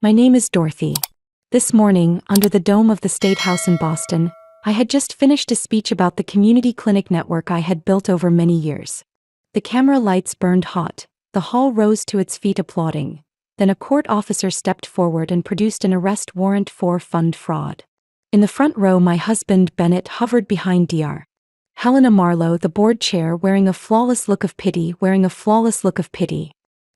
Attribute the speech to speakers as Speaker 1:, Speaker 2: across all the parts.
Speaker 1: My name is Dorothy. This morning, under the dome of the State House in Boston, I had just finished a speech about the community clinic network I had built over many years. The camera lights burned hot, the hall rose to its feet applauding. Then a court officer stepped forward and produced an arrest warrant for fund fraud. In the front row, my husband, Bennett, hovered behind Dr. Helena Marlowe, the board chair, wearing a flawless look of pity.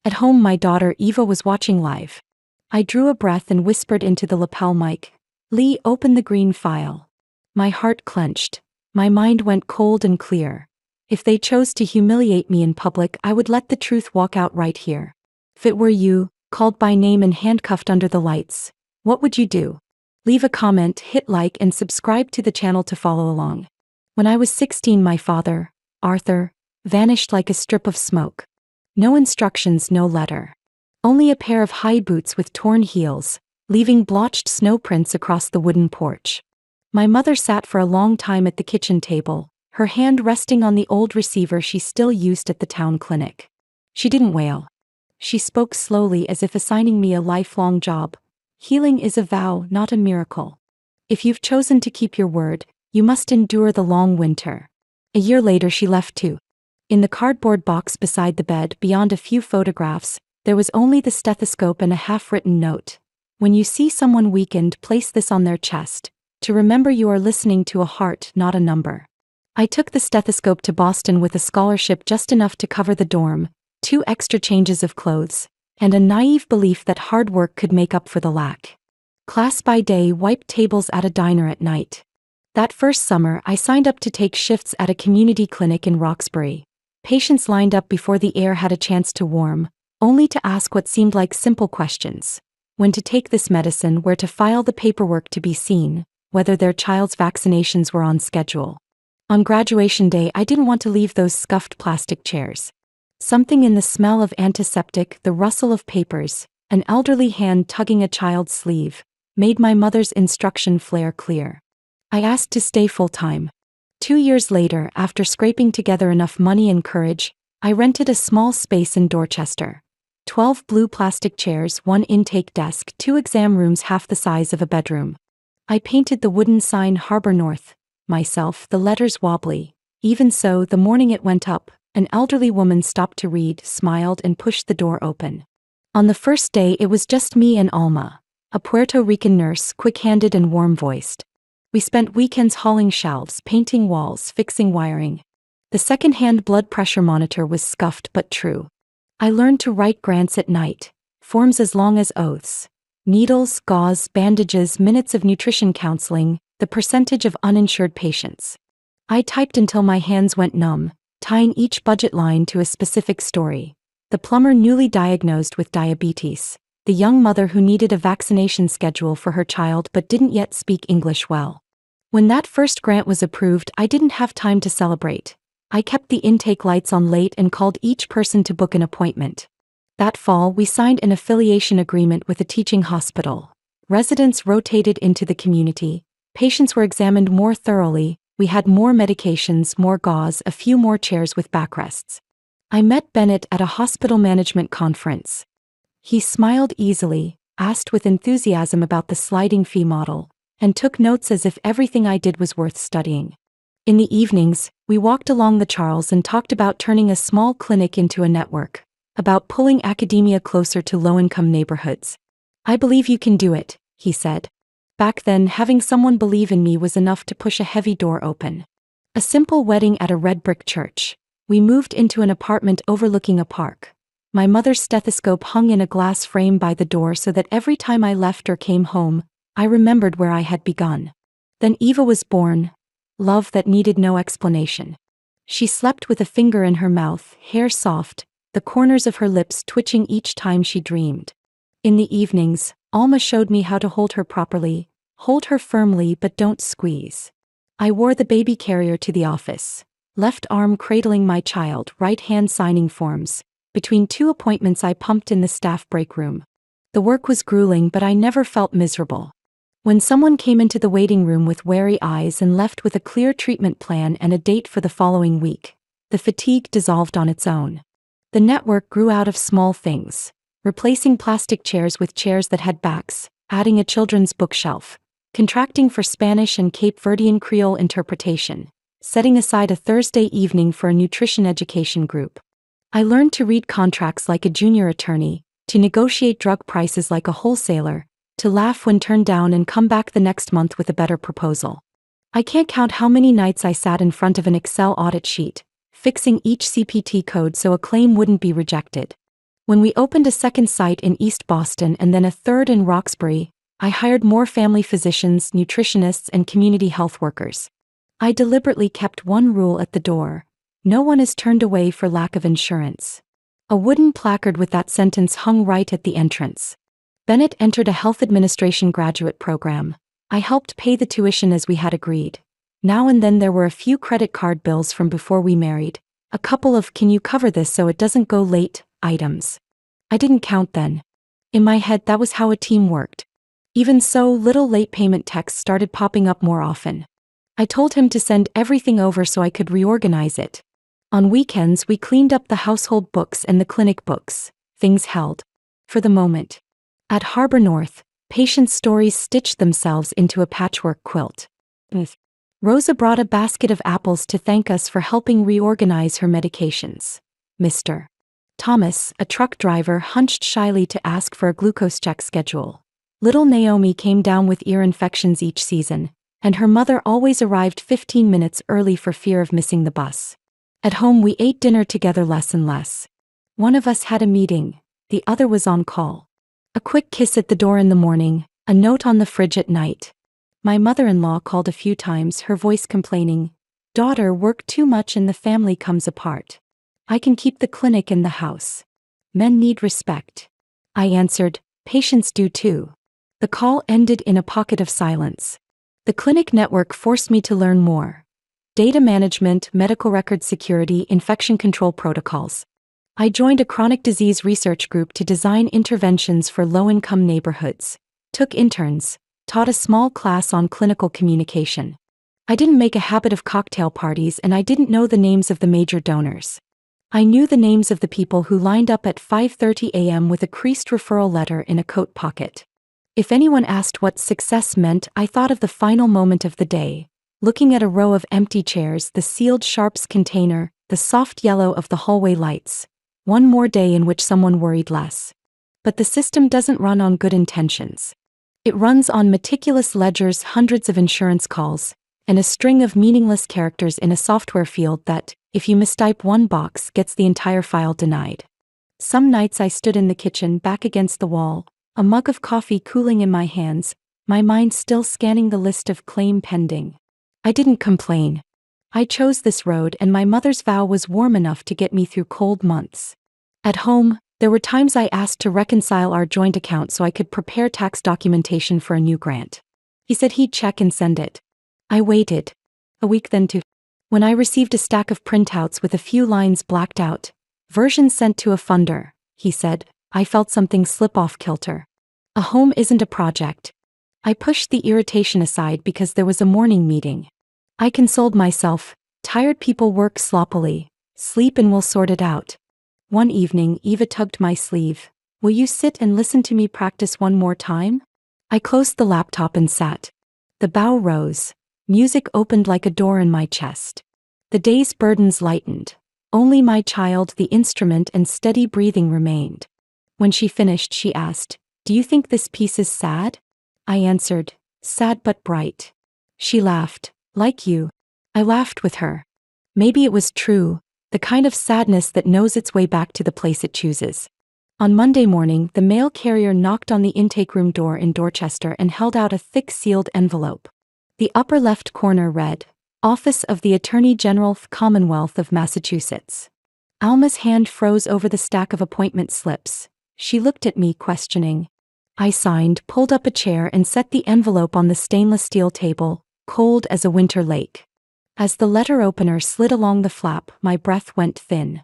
Speaker 1: At home, my daughter, Eva, was watching live. I drew a breath and whispered into the lapel mic, "Lee, open the green file." My heart clenched. My mind went cold and clear. If they chose to humiliate me in public, I would let the truth walk out right here. If it were you, called by name and handcuffed under the lights, what would you do? Leave a comment, hit like, and subscribe to the channel to follow along. When I was 16, my father, Arthur, vanished like a strip of smoke. No instructions, no letter. Only a pair of high boots with torn heels, leaving blotched snow prints across the wooden porch. My mother sat for a long time at the kitchen table, her hand resting on the old receiver she still used at the town clinic. She didn't wail. She spoke slowly, as if assigning me a lifelong job. Healing is a vow, not a miracle. If you've chosen to keep your word, you must endure the long winter. A year later, she left too. In the cardboard box beside the bed, beyond a few photographs, there was only the stethoscope and a half-written note. When you see someone weakened, place this on their chest, to remember you are listening to a heart, not a number. I took the stethoscope to Boston with a scholarship just enough to cover the dorm, 2 extra changes of clothes, and a naive belief that hard work could make up for the lack. Class by day, wiped tables at a diner at night. That first summer, I signed up to take shifts at a community clinic in Roxbury. Patients lined up before the air had a chance to warm, only to ask what seemed like simple questions. When to take this medicine, where to file the paperwork to be seen, whether their child's vaccinations were on schedule. On graduation day, I didn't want to leave those scuffed plastic chairs. Something in the smell of antiseptic, the rustle of papers, an elderly hand tugging a child's sleeve, made my mother's instruction flare clear. I asked to stay full-time. 2 years later, after scraping together enough money and courage, I rented a small space in Dorchester. 12 blue plastic chairs, 1 intake desk, 2 exam rooms half the size of a bedroom. I painted the wooden sign Harbor North, myself, the letters wobbly. Even so, the morning it went up, an elderly woman stopped to read, smiled, and pushed the door open. On the first day, it was just me and Alma, a Puerto Rican nurse, quick-handed and warm-voiced. We spent weekends hauling shelves, painting walls, fixing wiring. The second-hand blood pressure monitor was scuffed but true. I learned to write grants at night, forms as long as oaths. Needles, gauze, bandages, minutes of nutrition counseling, the percentage of uninsured patients. I typed until my hands went numb, tying each budget line to a specific story. The plumber newly diagnosed with diabetes, the young mother who needed a vaccination schedule for her child but didn't yet speak English well. When that first grant was approved, I didn't have time to celebrate. I kept the intake lights on late and called each person to book an appointment. That fall, we signed an affiliation agreement with a teaching hospital. Residents rotated into the community. Patients were examined more thoroughly. We had more medications, more gauze, a few more chairs with backrests. I met Bennett at a hospital management conference. He smiled easily, asked with enthusiasm about the sliding fee model, and took notes as if everything I did was worth studying. In the evenings, we walked along the Charles and talked about turning a small clinic into a network, about pulling academia closer to low-income neighborhoods. "I believe you can do it," he said. Back then, having someone believe in me was enough to push a heavy door open. A simple wedding at a red brick church. We moved into an apartment overlooking a park. My mother's stethoscope hung in a glass frame by the door so that every time I left or came home, I remembered where I had begun. Then Eva was born. Love that needed no explanation. She slept with a finger in her mouth, hair soft, the corners of her lips twitching each time she dreamed. In the evenings, Alma showed me how to hold her properly. Hold her firmly but don't squeeze. I wore the baby carrier to the office, left arm cradling my child, right hand signing forms. Between 2 appointments, I pumped in the staff break room. The work was grueling, but I never felt miserable. When someone came into the waiting room with wary eyes and left with a clear treatment plan and a date for the following week, the fatigue dissolved on its own. The network grew out of small things. replacing plastic chairs with chairs that had backs, adding a children's bookshelf, contracting for Spanish and Cape Verdean Creole interpretation, setting aside a Thursday evening for a nutrition education group. I learned to read contracts like a junior attorney, to negotiate drug prices like a wholesaler, to laugh when turned down and come back the next month with a better proposal. I can't count how many nights I sat in front of an Excel audit sheet, fixing each CPT code so a claim wouldn't be rejected. When we opened a second site in East Boston and then a third in Roxbury, I hired more family physicians, nutritionists, and community health workers. I deliberately kept one rule at the door: no one is turned away for lack of insurance. A wooden placard with that sentence hung right at the entrance. Bennett entered a health administration graduate program. I helped pay the tuition as we had agreed. Now and then there were a few credit card bills from before we married, a couple of "can you cover this so it doesn't go late" items. I didn't count then. In my head, that was how a team worked. Even so, little late payment texts started popping up more often. I told him to send everything over so I could reorganize it. On weekends, we cleaned up the household books and the clinic books. Things held. For the moment. At Harbor North, patients' stories stitched themselves into a patchwork quilt. Rosa brought a basket of apples to thank us for helping reorganize her medications. Mr. Thomas, a truck driver, hunched shyly to ask for a glucose check schedule. Little Naomi came down with ear infections each season, and her mother always arrived 15 minutes early for fear of missing the bus. At home, we ate dinner together less and less. One of us had a meeting, the other was on call. A quick kiss at the door in the morning, a note on the fridge at night. My mother-in-law called a few times, her voice complaining, "Daughter, work too much and the family comes apart. I can keep the clinic in the house. Men need respect." I answered, "Patients do too." The call ended in a pocket of silence. The clinic network forced me to learn more. Data management, medical record security, infection control protocols. I joined a chronic disease research group to design interventions for low-income neighborhoods, took interns, taught a small class on clinical communication. I didn't make a habit of cocktail parties and I didn't know the names of the major donors. I knew the names of the people who lined up at 5:30 a.m. with a creased referral letter in a coat pocket. If anyone asked what success meant, I thought of the final moment of the day, looking at a row of empty chairs, the sealed sharps container, the soft yellow of the hallway lights. One more day in which someone worried less. But the system doesn't run on good intentions. It runs on meticulous ledgers, hundreds of insurance calls, and a string of meaningless characters in a software field that, if you mistype one box, gets the entire file denied. Some nights I stood in the kitchen back against the wall, a mug of coffee cooling in my hands, my mind still scanning the list of claim pending. I didn't complain. I chose this road and my mother's vow was warm enough to get me through cold months. At home, there were times I asked to reconcile our joint account so I could prepare tax documentation for a new grant. He said he'd check and send it. I waited. A week, then two. When I received a stack of printouts with a few lines blacked out, "Version sent to a funder," he said, I felt something slip off kilter. A home isn't a project. I pushed the irritation aside because there was a morning meeting. I consoled myself, tired people work sloppily, sleep and we'll sort it out. One evening, Eva tugged my sleeve. "Will you sit and listen to me practice one more time?" I closed the laptop and sat. The bow rose. Music opened like a door in my chest. The day's burdens lightened. Only my child, the instrument, and steady breathing remained. When she finished, she asked, "Do you think this piece is sad?" I answered, "Sad but bright." She laughed. "Like you." I laughed with her. Maybe it was true, the kind of sadness that knows its way back to the place it chooses. On Monday morning, the mail carrier knocked on the intake room door in Dorchester and held out a thick sealed envelope. The upper left corner read, "Office of the Attorney General, Commonwealth of Massachusetts." Alma's hand froze over the stack of appointment slips. She looked at me, questioning. I signed, pulled up a chair and set the envelope on the stainless steel table, cold as a winter lake. As the letter opener slid along the flap, my breath went thin.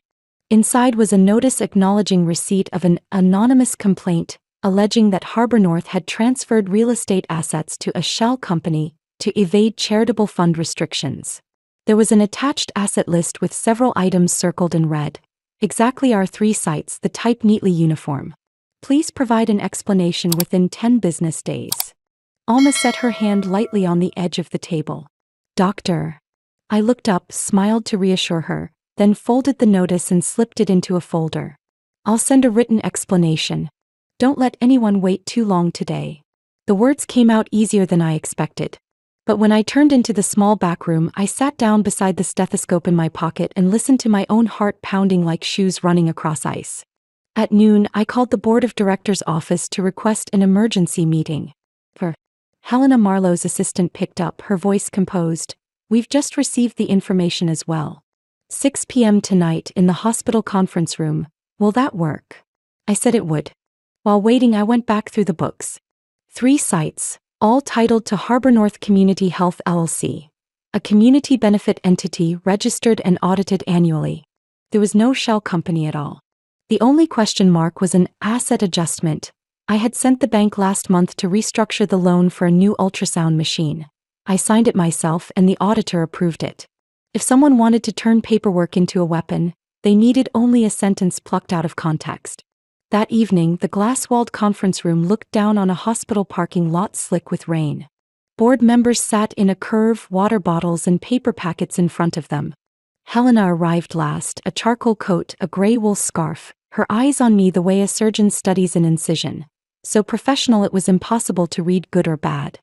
Speaker 1: Inside was a notice acknowledging receipt of an anonymous complaint, alleging that Harbor North had transferred real estate assets to a shell company to evade charitable fund restrictions. There was an attached asset list with several items circled in red. Exactly our 3 sites, the type neatly uniform. Please provide an explanation within 10 business days. Alma set her hand lightly on the edge of the table. Doctor. I looked up, smiled to reassure her, then folded the notice and slipped it into a folder. I'll send a written explanation. Don't let anyone wait too long today. The words came out easier than I expected. But when I turned into the small back room, I sat down beside the stethoscope in my pocket and listened to my own heart pounding like shoes running across ice. At noon, I called the board of directors' office to request an emergency meeting. Helena Marlowe's assistant picked up, her voice composed. We've just received the information as well. 6 p.m. tonight in the hospital conference room. Will that work? I said it would. While waiting, I went back through the books. 3 sites, all titled to Harbor North Community Health LLC, a community benefit entity registered and audited annually. There was no shell company at all. The only question mark was an asset adjustment. I had sent the bank last month to restructure the loan for a new ultrasound machine. I signed it myself and the auditor approved it. If someone wanted to turn paperwork into a weapon, they needed only a sentence plucked out of context. That evening, the glass-walled conference room looked down on a hospital parking lot slick with rain. Board members sat in a curve, water bottles and paper packets in front of them. Helena arrived last, a charcoal coat, a gray wool scarf, her eyes on me the way a surgeon studies an incision. So professional it was impossible to read good or bad.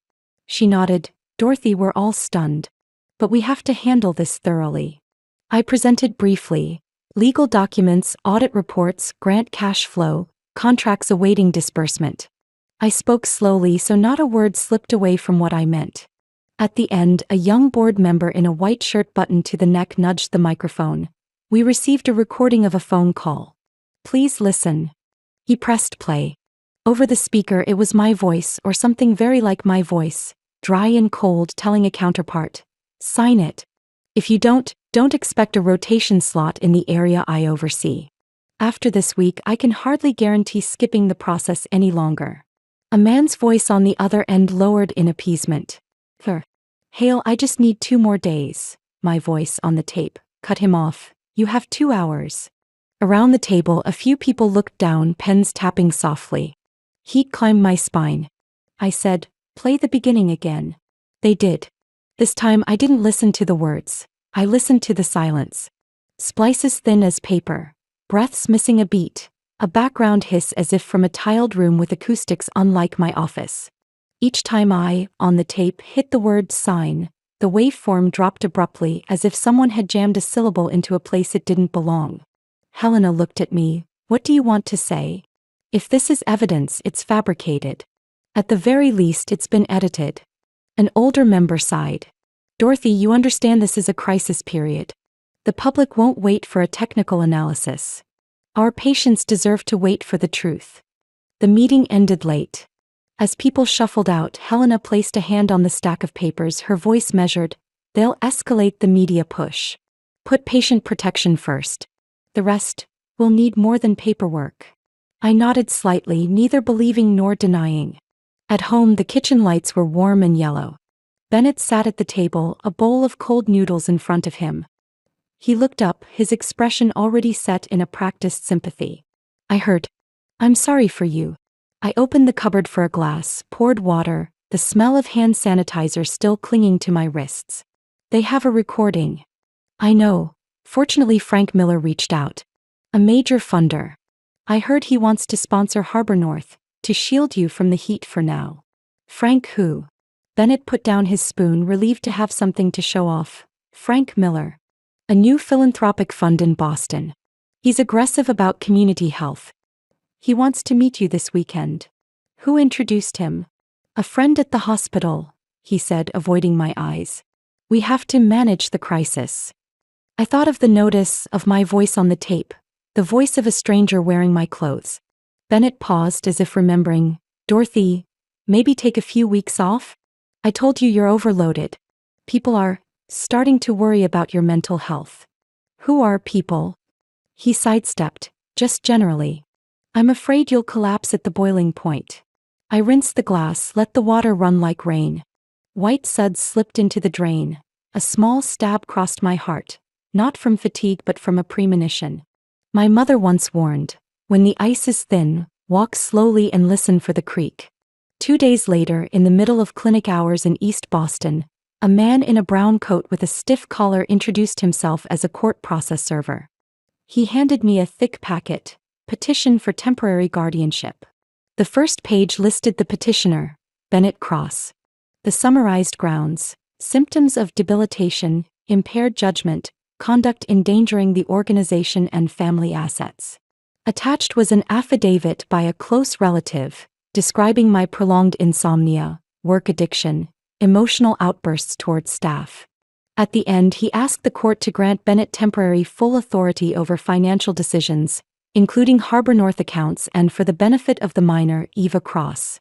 Speaker 1: She nodded. Dorothy, we're all stunned. But we have to handle this thoroughly. I presented briefly. Legal documents, audit reports, grant cash flow, contracts awaiting disbursement. I spoke slowly so not a word slipped away from what I meant. At the end, a young board member in a white shirt buttoned to the neck nudged the microphone. We received a recording of a phone call. Please listen. He pressed play. Over the speaker it was my voice, or something very like my voice, dry and cold, telling a counterpart. Sign it. If you don't expect a rotation slot in the area I oversee. After this week I can hardly guarantee skipping the process any longer. A man's voice on the other end lowered in appeasement. Hale, I just need 2 more days. My voice on the tape cut him off. You have 2 hours. Around the table a few people looked down, pens tapping softly. Heat climbed my spine. I said, play the beginning again. They did. This time I didn't listen to the words. I listened to the silence. Splices thin as paper. Breaths missing a beat. A background hiss as if from a tiled room with acoustics unlike my office. Each time I, on the tape, hit the word sign, the waveform dropped abruptly as if someone had jammed a syllable into a place it didn't belong. Helena looked at me. What do you want to say? If this is evidence, it's fabricated. At the very least, it's been edited. An older member sighed. Dorothy, you understand this is a crisis period. The public won't wait for a technical analysis. Our patients deserve to wait for the truth. The meeting ended late. As people shuffled out, Helena placed a hand on the stack of papers, her voice measured. They'll escalate the media push. Put patient protection first. The rest will need more than paperwork. I nodded slightly, neither believing nor denying. At home, the kitchen lights were warm and yellow. Bennett sat at the table, a bowl of cold noodles in front of him. He looked up, his expression already set in a practiced sympathy. I heard, I'm sorry for you. I opened the cupboard for a glass, poured water, the smell of hand sanitizer still clinging to my wrists. They have a recording. I know. Fortunately, Frank Miller reached out. A major funder. I heard he wants to sponsor Harbor North, to shield you from the heat for now. Frank who? Bennett put down his spoon, relieved to have something to show off. Frank Miller. A new philanthropic fund in Boston. He's aggressive about community health. He wants to meet you this weekend. Who introduced him? A friend at the hospital, he said, avoiding my eyes. We have to manage the crisis. I thought of the notice, of my voice on the tape. The voice of a stranger wearing my clothes. Bennett paused as if remembering. Dorothy, maybe take a few weeks off? I told you you're overloaded. People are starting to worry about your mental health. Who are people? He sidestepped. Just generally. I'm afraid you'll collapse at the boiling point. I rinsed the glass, let the water run like rain. White suds slipped into the drain. A small stab crossed my heart. Not from fatigue but from a premonition. My mother once warned, when the ice is thin, Walk slowly and listen for the creak. 2 days later, in the middle of clinic hours in East Boston, a man in a brown coat with a stiff collar introduced himself as a court process server. He handed me a thick packet, Petition for Temporary Guardianship. The first page listed the petitioner, Bennett Cross. The summarized grounds: symptoms of debilitation, impaired judgment, conduct endangering the organization and family assets. Attached was an affidavit by a close relative, describing my prolonged insomnia, work addiction, emotional outbursts towards staff. At the end, he asked the court to grant Bennett temporary full authority over financial decisions, including Harbor North accounts, and for the benefit of the minor, Eva Cross.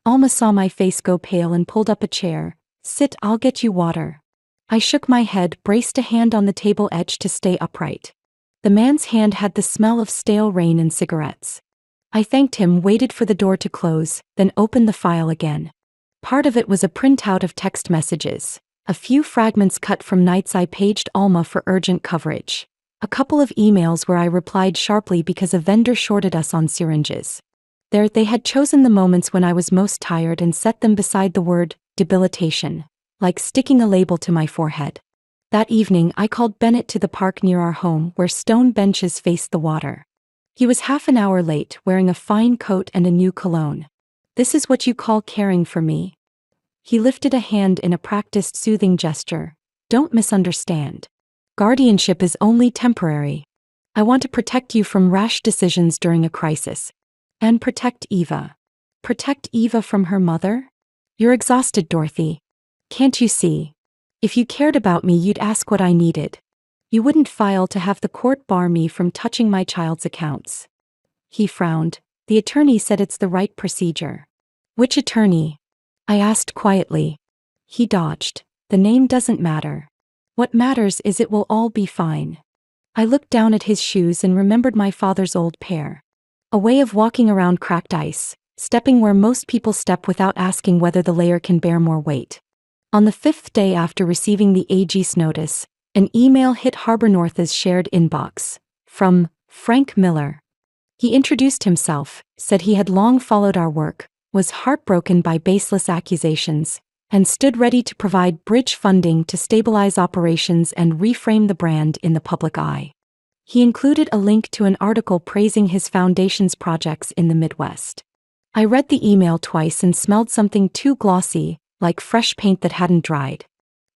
Speaker 1: Alma saw my face go pale and pulled up a chair. "Sit, I'll get you water." I shook my head, braced a hand on the table edge to stay upright. The man's hand had the smell of stale rain and cigarettes. I thanked him, waited for the door to close, then opened the file again. Part of it was a printout of text messages. A few fragments cut from nights I paged Alma for urgent coverage. A couple of emails where I replied sharply because a vendor shorted us on syringes. There, they had chosen the moments when I was most tired and set them beside the word debilitation, like sticking a label to my forehead. That evening, I called Bennett to the park near our home, where stone benches faced the water. He was half an hour late, wearing a fine coat and a new cologne. "This is what you call caring for me?" He lifted a hand in a practiced soothing gesture. "Don't misunderstand. Guardianship is only temporary. I want to protect you from rash decisions during a crisis. And protect Eva." "Protect Eva from her mother? You're exhausted, Dorothy. Can't you see? If you cared about me, you'd ask what I needed. You wouldn't file to have the court bar me from touching my child's accounts." He frowned. "The attorney said it's the right procedure." "Which attorney?" I asked quietly. He dodged. "The name doesn't matter. What matters is it will all be fine." I looked down at his shoes and remembered my father's old pair. A way of walking around cracked ice, stepping where most people step without asking whether the layer can bear more weight. On the 5th day after receiving the AG's notice, an email hit Harbor North's shared inbox. From Frank Miller. He introduced himself, said he had long followed our work, was heartbroken by baseless accusations, and stood ready to provide bridge funding to stabilize operations and reframe the brand in the public eye. He included a link to an article praising his foundation's projects in the Midwest. I read the email twice and smelled something too glossy, like fresh paint that hadn't dried.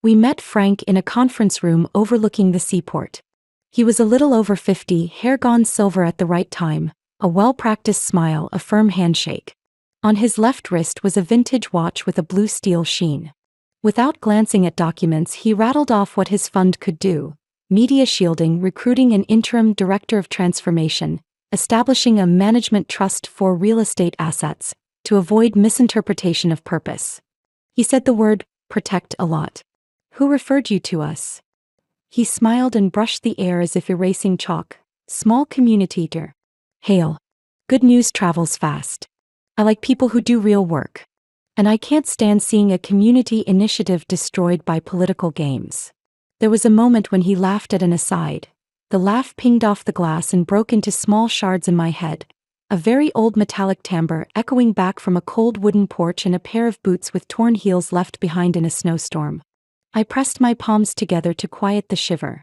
Speaker 1: We met Frank in a conference room overlooking the seaport. He was a little over 50, hair gone silver at the right time, a well-practiced smile, a firm handshake. On his left wrist was a vintage watch with a blue steel sheen. Without glancing at documents, he rattled off what his fund could do: media shielding, recruiting an interim director of transformation, establishing a management trust for real estate assets, to avoid misinterpretation of purpose. He said the word protect a lot. "Who referred you to us?" He smiled and brushed the air as if erasing chalk. "Small community der. Hail. Good news travels fast. I like people who do real work. And I can't stand seeing a community initiative destroyed by political games." There was a moment when he laughed at an aside. The laugh pinged off the glass and broke into small shards in my head. A very old metallic timbre echoing back from a cold wooden porch and a pair of boots with torn heels left behind in a snowstorm. I pressed my palms together to quiet the shiver.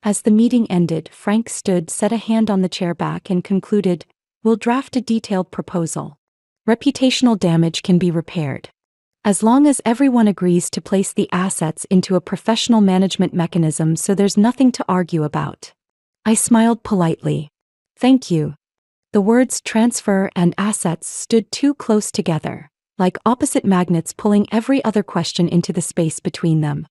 Speaker 1: As the meeting ended, Frank stood, set a hand on the chair back, and concluded, "We'll draft a detailed proposal. Reputational damage can be repaired. As long as everyone agrees to place the assets into a professional management mechanism so there's nothing to argue about." I smiled politely. "Thank you." The words transfer and assets stood too close together, like opposite magnets pulling every other question into the space between them.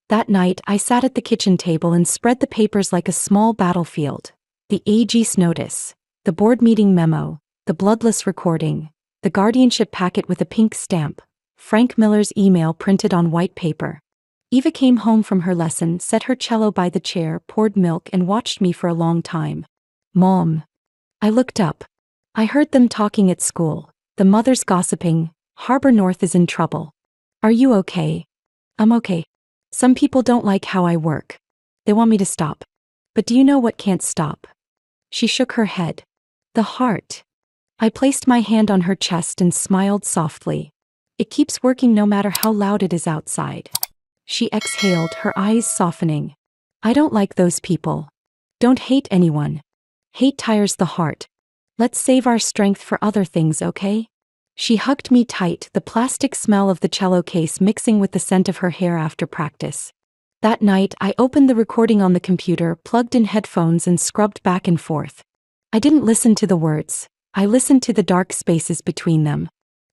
Speaker 1: That night, I sat at the kitchen table and spread the papers like a small battlefield. The AG's notice, the board meeting memo, the bloodless recording, the guardianship packet with a pink stamp, Frank Miller's email printed on white paper. Eva came home from her lesson, set her cello by the chair, poured milk, and watched me for a long time. "Mom." I looked up. I heard them talking at school, the mothers gossiping. "Harbor North is in trouble. Are you okay?" "I'm okay. Some people don't like how I work. They want me to stop. But do you know what can't stop?" She shook her head. "The heart." I placed my hand on her chest and smiled softly. It keeps working no matter how loud it is outside. She exhaled, her eyes softening. I don't like those people. Don't hate anyone. Hate tires the heart. Let's save our strength for other things, okay? She hugged me tight, the plastic smell of the cello case mixing with the scent of her hair after practice. That night, I opened the recording on the computer, plugged in headphones and scrubbed back and forth. I didn't listen to the words. I listened to the dark spaces between them.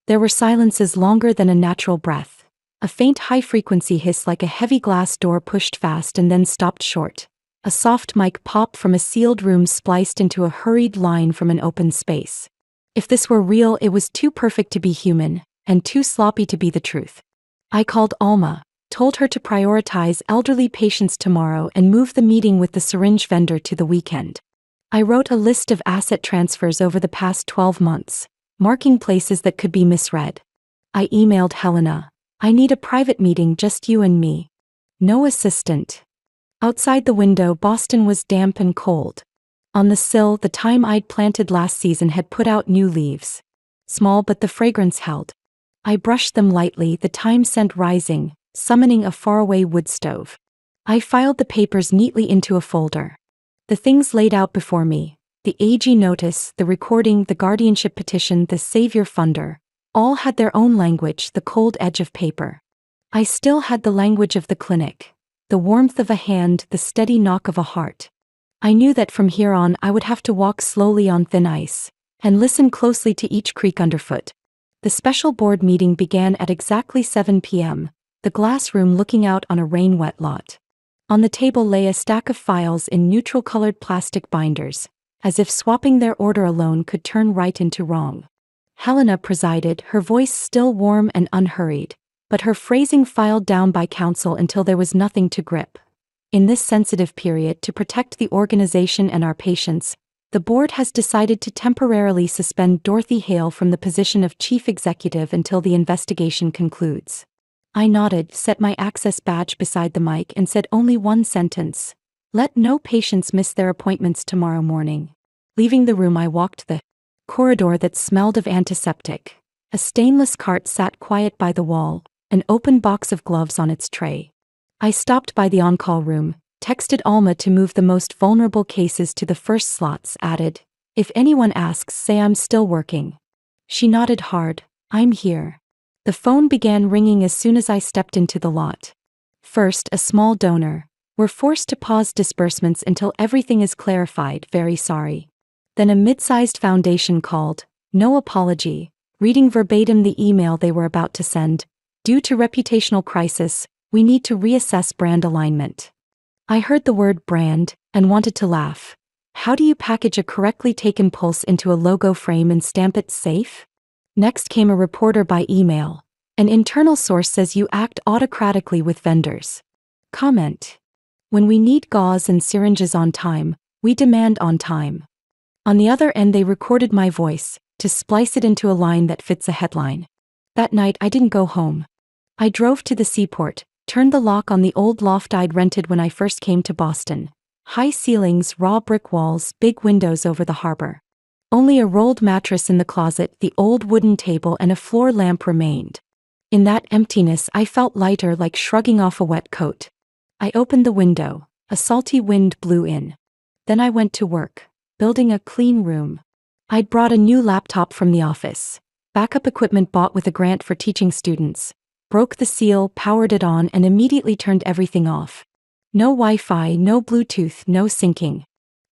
Speaker 1: There were silences longer than a natural breath. A faint high-frequency hiss like a heavy glass door pushed fast and then stopped short. A soft mic pop from a sealed room spliced into a hurried line from an open space. If this were real, it was too perfect to be human, and too sloppy to be the truth. I called Alma, told her to prioritize elderly patients tomorrow and move the meeting with the syringe vendor to the weekend. I wrote a list of asset transfers over the past 12 months, marking places that could be misread. I emailed Helena. I need a private meeting, just you and me. No assistant. Outside the window, Boston was damp and cold. On the sill, the thyme I'd planted last season had put out new leaves. Small, but the fragrance held. I brushed them lightly, the thyme scent rising, summoning a faraway wood stove. I filed the papers neatly into a folder. The things laid out before me, the AG notice, the recording, the guardianship petition, the savior funder, all had their own language, the cold edge of paper. I still had the language of the clinic, the warmth of a hand, the steady knock of a heart. I knew that from here on I would have to walk slowly on thin ice, and listen closely to each creak underfoot. The special board meeting began at exactly 7 p.m., the glass room looking out on a rain-wet lot. On the table lay a stack of files in neutral-colored plastic binders, as if swapping their order alone could turn right into wrong. Helena presided, her voice still warm and unhurried, but her phrasing filed down by counsel until there was nothing to grip. In this sensitive period, to protect the organization and our patients, the board has decided to temporarily suspend Dorothy Hale from the position of chief executive until the investigation concludes. I nodded, set my access badge beside the mic and said only one sentence. Let no patients miss their appointments tomorrow morning. Leaving the room, I walked the corridor that smelled of antiseptic. A stainless cart sat quiet by the wall, an open box of gloves on its tray. I stopped by the on-call room, texted Alma to move the most vulnerable cases to the first slots, added, if anyone asks, say I'm still working. She nodded hard, I'm here. The phone began ringing as soon as I stepped into the lot. First, a small donor. We're forced to pause disbursements until everything is clarified, very sorry. Then a mid-sized foundation called, no apology, reading verbatim the email they were about to send. Due to reputational crisis, we need to reassess brand alignment. I heard the word brand and wanted to laugh. How do you package a correctly taken pulse into a logo frame and stamp it safe? Next came a reporter by email. An internal source says you act autocratically with vendors. Comment. When we need gauze and syringes on time, we demand on time. On the other end, they recorded my voice to splice it into a line that fits a headline. That night, I didn't go home. I drove to the seaport, turned the lock on the old loft I'd rented when I first came to Boston. High ceilings, raw brick walls, big windows over the harbor. Only a rolled mattress in the closet, the old wooden table and a floor lamp remained. In that emptiness, I felt lighter, like shrugging off a wet coat. I opened the window. A salty wind blew in. Then I went to work, building a clean room. I'd brought a new laptop from the office. Backup equipment bought with a grant for teaching students. Broke the seal, powered it on, and immediately turned everything off. No Wi-Fi, no Bluetooth, no syncing.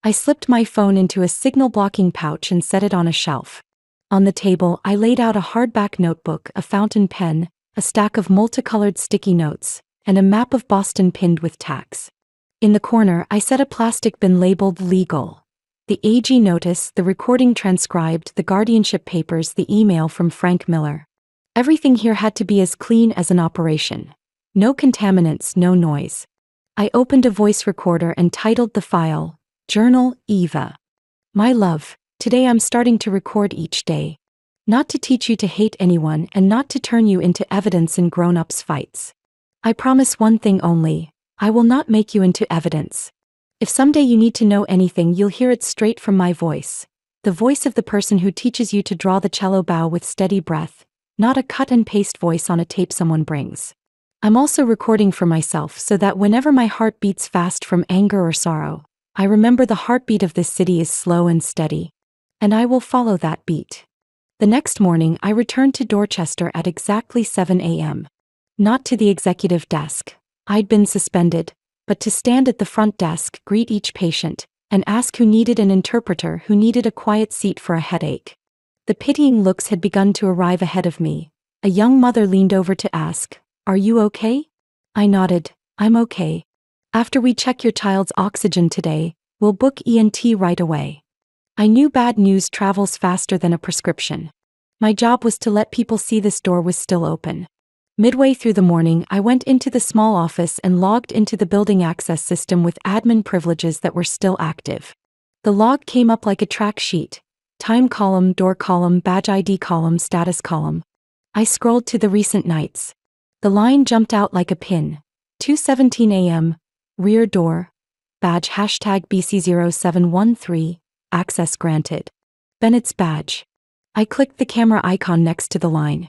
Speaker 1: I slipped my phone into a signal-blocking pouch and set it on a shelf. On the table, I laid out a hardback notebook, a fountain pen, a stack of multicolored sticky notes, and a map of Boston pinned with tacks. In the corner, I set a plastic bin labeled legal. The AG notice, the recording transcribed, the guardianship papers, the email from Frank Miller. Everything here had to be as clean as an operation. No contaminants, no noise. I opened a voice recorder and titled the file, Journal, Eva. My love, today I'm starting to record each day. Not to teach you to hate anyone and not to turn you into evidence in grown-ups' fights. I promise one thing only, I will not make you into evidence. If someday you need to know anything, you'll hear it straight from my voice. The voice of the person who teaches you to draw the cello bow with steady breath, not a cut-and-paste voice on a tape someone brings. I'm also recording for myself so that whenever my heart beats fast from anger or sorrow, I remember the heartbeat of this city is slow and steady. And I will follow that beat. The next morning I returned to Dorchester at exactly 7 a.m. Not to the executive desk. I'd been suspended, but to stand at the front desk, greet each patient, and ask who needed an interpreter, who needed a quiet seat for a headache. The pitying looks had begun to arrive ahead of me. A young mother leaned over to ask, "Are you okay?" I nodded, "I'm okay. After we check your child's oxygen today, we'll book ENT right away." I knew bad news travels faster than a prescription. My job was to let people see this door was still open. Midway through the morning, I went into the small office and logged into the building access system with admin privileges that were still active. The log came up like a track sheet: time column, door column, badge ID column, status column. I scrolled to the recent nights. The line jumped out like a pin. 2:17 a.m., rear door, badge #BC0713, access granted. Bennett's badge. I clicked the camera icon next to the line.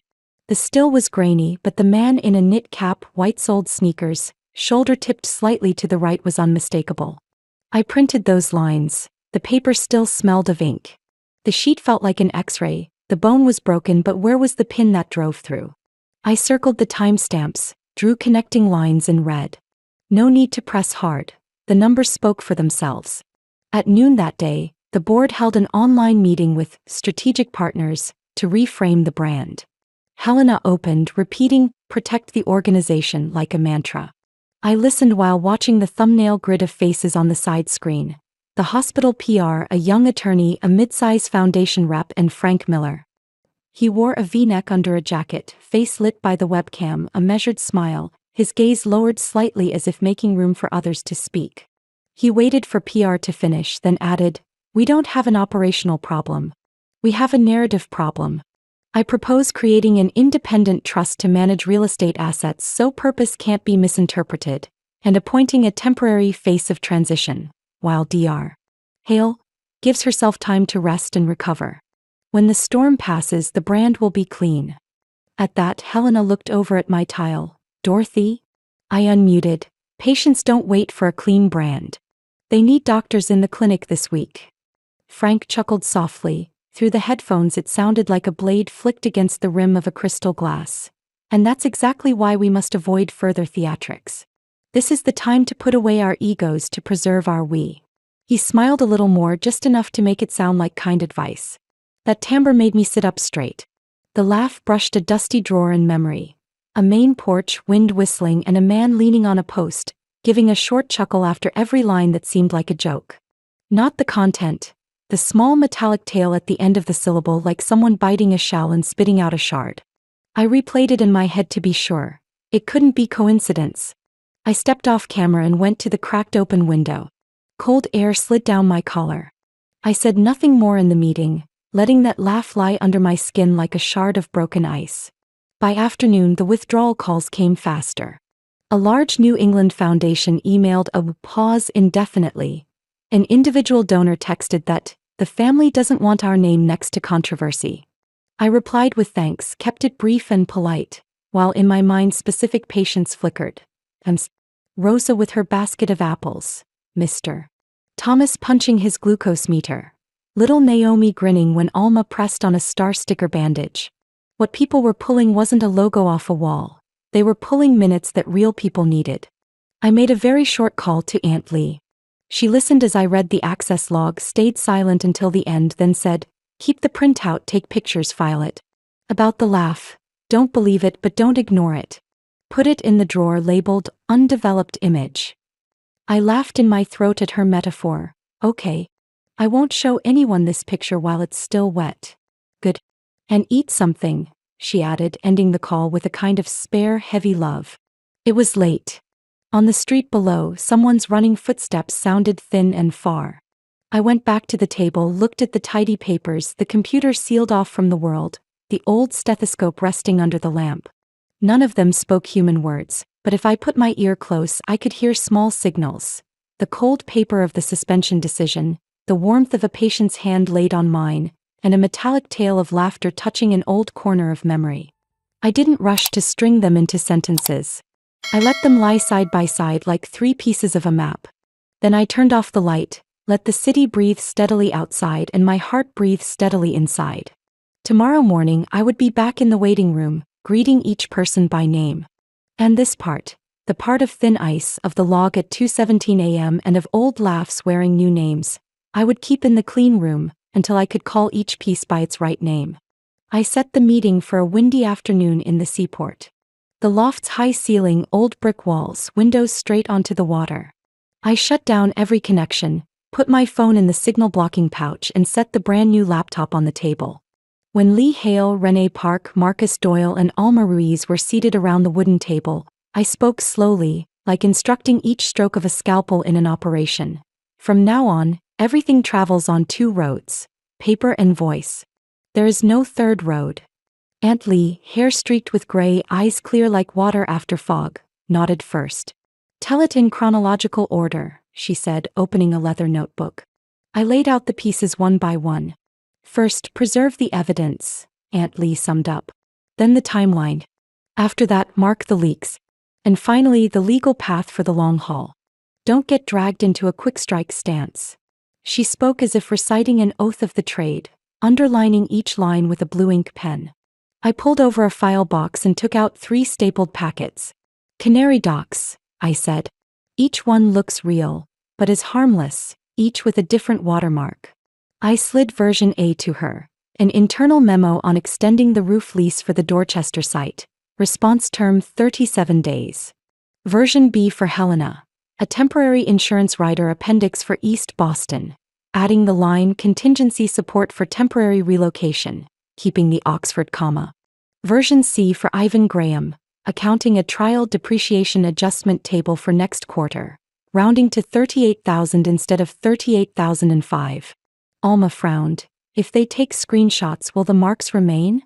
Speaker 1: The still was grainy, but the man in a knit cap, white-soled sneakers, shoulder tipped slightly to the right, was unmistakable. I printed those lines. The paper still smelled of ink. The sheet felt like an X-ray. The bone was broken, but where was the pin that drove through? I circled the timestamps, drew connecting lines, and read. No need to press hard. The numbers spoke for themselves. At noon that day, the board held an online meeting with strategic partners to reframe the brand. Helena opened, repeating, "Protect the organization," like a mantra. I listened while watching the thumbnail grid of faces on the side screen. The hospital PR, a young attorney, a mid-size foundation rep, and Frank Miller. He wore a V-neck under a jacket, face lit by the webcam, a measured smile, his gaze lowered slightly as if making room for others to speak. He waited for PR to finish, then added, "We don't have an operational problem. We have a narrative problem. I propose creating an independent trust to manage real estate assets so purpose can't be misinterpreted, and appointing a temporary face of transition, while Dr. Hale gives herself time to rest and recover. When the storm passes, the brand will be clean." At that, Helena looked over at my tile. "Dorothy?" I unmuted. "Patients don't wait for a clean brand. They need doctors in the clinic this week." Frank chuckled softly. Through the headphones it sounded like a blade flicked against the rim of a crystal glass. "And that's exactly why we must avoid further theatrics. This is the time to put away our egos to preserve our we." He smiled a little more, just enough to make it sound like kind advice. That timbre made me sit up straight. The laugh brushed a dusty drawer in memory. A main porch, wind whistling, and a man leaning on a post, giving a short chuckle after every line that seemed like a joke. Not the content. The small metallic tail at the end of the syllable, like someone biting a shell and spitting out a shard. I replayed it in my head to be sure. It couldn't be coincidence. I stepped off camera and went to the cracked open window. Cold air slid down my collar. I said nothing more in the meeting, letting that laugh lie under my skin like a shard of broken ice. By afternoon, the withdrawal calls came faster. A large New England foundation emailed a pause indefinitely. An individual donor texted that the family doesn't want our name next to controversy. I replied with thanks, kept it brief and polite, while in my mind specific patients flickered. Rosa with her basket of apples. Mr. Thomas punching his glucose meter. Little Naomi grinning when Alma pressed on a star sticker bandage. What people were pulling wasn't a logo off a wall. They were pulling minutes that real people needed. I made a very short call to Aunt Lee. She listened as I read the access log, stayed silent until the end, then said, "Keep the printout, take pictures, file it." About the laugh. Don't believe it, but don't ignore it. Put it in the drawer labeled undeveloped image. I laughed in my throat at her metaphor. Okay. I won't show anyone this picture while it's still wet. Good. And eat something, she added, ending the call with a kind of spare, heavy love. It was late. On the street below, someone's running footsteps sounded thin and far. I went back to the table, looked at the tidy papers, the computer sealed off from the world, the old stethoscope resting under the lamp. None of them spoke human words, but if I put my ear close, I could hear small signals. The cold paper of the suspension decision, the warmth of a patient's hand laid on mine, and a metallic tale of laughter touching an old corner of memory. I didn't rush to string them into sentences. I let them lie side by side like three pieces of a map. Then I turned off the light, let the city breathe steadily outside and my heart breathe steadily inside. Tomorrow morning I would be back in the waiting room, greeting each person by name. And this part, the part of thin ice, of the log at 2:17 a.m. and of old laughs wearing new names, I would keep in the clean room until I could call each piece by its right name. I set the meeting for a windy afternoon in the seaport. The loft's high ceiling, old brick walls, windows straight onto the water. I shut down every connection, put my phone in the signal blocking pouch and set the brand new laptop on the table. When Lee Hale, Renee Park, Marcus Doyle and Alma Ruiz were seated around the wooden table, I spoke slowly, like instructing each stroke of a scalpel in an operation. From now on, everything travels on two roads, paper and voice. There is no third road. Aunt Lee, hair streaked with gray, eyes clear like water after fog, nodded first. Tell it in chronological order, she said, opening a leather notebook. I laid out the pieces one by one. First, preserve the evidence, Aunt Lee summed up. Then the timeline. After that, mark the leaks. And finally, the legal path for the long haul. Don't get dragged into a quick-strike stance. She spoke as if reciting an oath of the trade, underlining each line with a blue ink pen. I pulled over a file box and took out 3 stapled packets. Canary docs, I said. Each one looks real, but is harmless, each with a different watermark. I slid version A to her, an internal memo on extending the roof lease for the Dorchester site, response term 37 days. Version B for Helena, a temporary insurance rider appendix for East Boston, adding the line contingency support for temporary relocation, keeping the Oxford comma. Version C for Ivan Graham, accounting a trial depreciation adjustment table for next quarter, rounding to 38,000 instead of 38,005. Alma frowned. If they take screenshots, will the marks remain?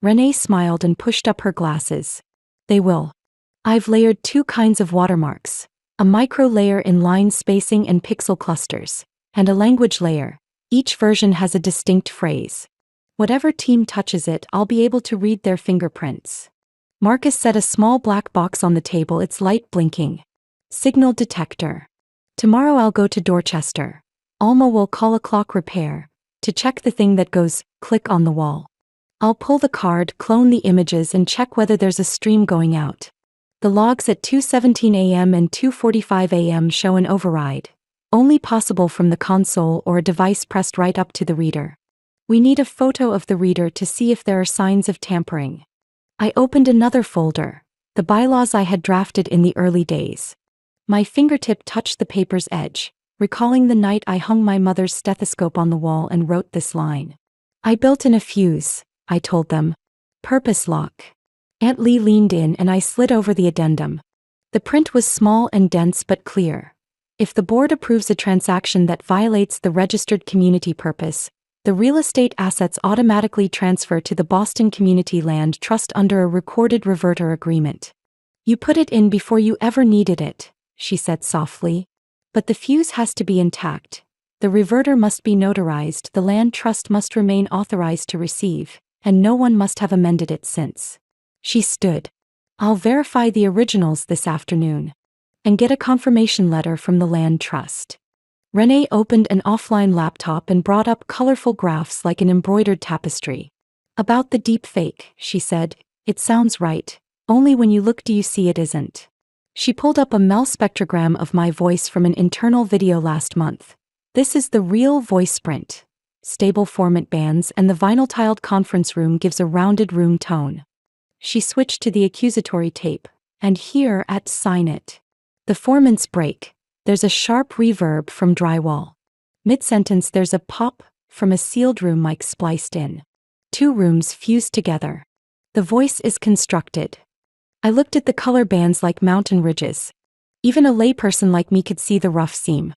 Speaker 1: Renee smiled and pushed up her glasses. They will. I've layered 2 kinds of watermarks, a micro layer in line spacing and pixel clusters, and a language layer. Each version has a distinct phrase. Whatever team touches it, I'll be able to read their fingerprints. Marcus set a small black box on the table, its light blinking. Signal detector. Tomorrow I'll go to Dorchester. Alma will call a clock repair to check the thing that goes click on the wall. I'll pull the card, clone the images and check whether there's a stream going out. The logs at 2:17 a.m. and 2:45 a.m. show an override, only possible from the console or a device pressed right up to the reader. We need a photo of the reader to see if there are signs of tampering. I opened another folder, the bylaws I had drafted in the early days. My fingertip touched the paper's edge, recalling the night I hung my mother's stethoscope on the wall and wrote this line. I built in a fuse, I told them. Purpose lock. Aunt Lee leaned in and I slid over the addendum. The print was small and dense but clear. If the board approves a transaction that violates the registered community purpose, the real estate assets automatically transfer to the Boston Community Land Trust under a recorded reverter agreement. You put it in before you ever needed it, she said softly. But the fuse has to be intact. The reverter must be notarized, the land trust must remain authorized to receive, and no one must have amended it since. She stood. I'll verify the originals this afternoon. And get a confirmation letter from the land trust. Renee opened an offline laptop and brought up colorful graphs like an embroidered tapestry. About the deep fake, she said, it sounds right. Only when you look do you see it isn't. She pulled up a MEL spectrogram of my voice from an internal video last month. This is the real voice sprint. Stable formant bands and the vinyl-tiled conference room gives a rounded room tone. She switched to the accusatory tape. And here at Sign It. The formants break. There's a sharp reverb from drywall. Mid-sentence there's a pop from a sealed room mic spliced in. 2 rooms fused together. The voice is constructed. I looked at the color bands like mountain ridges. Even a layperson like me could see the rough seam.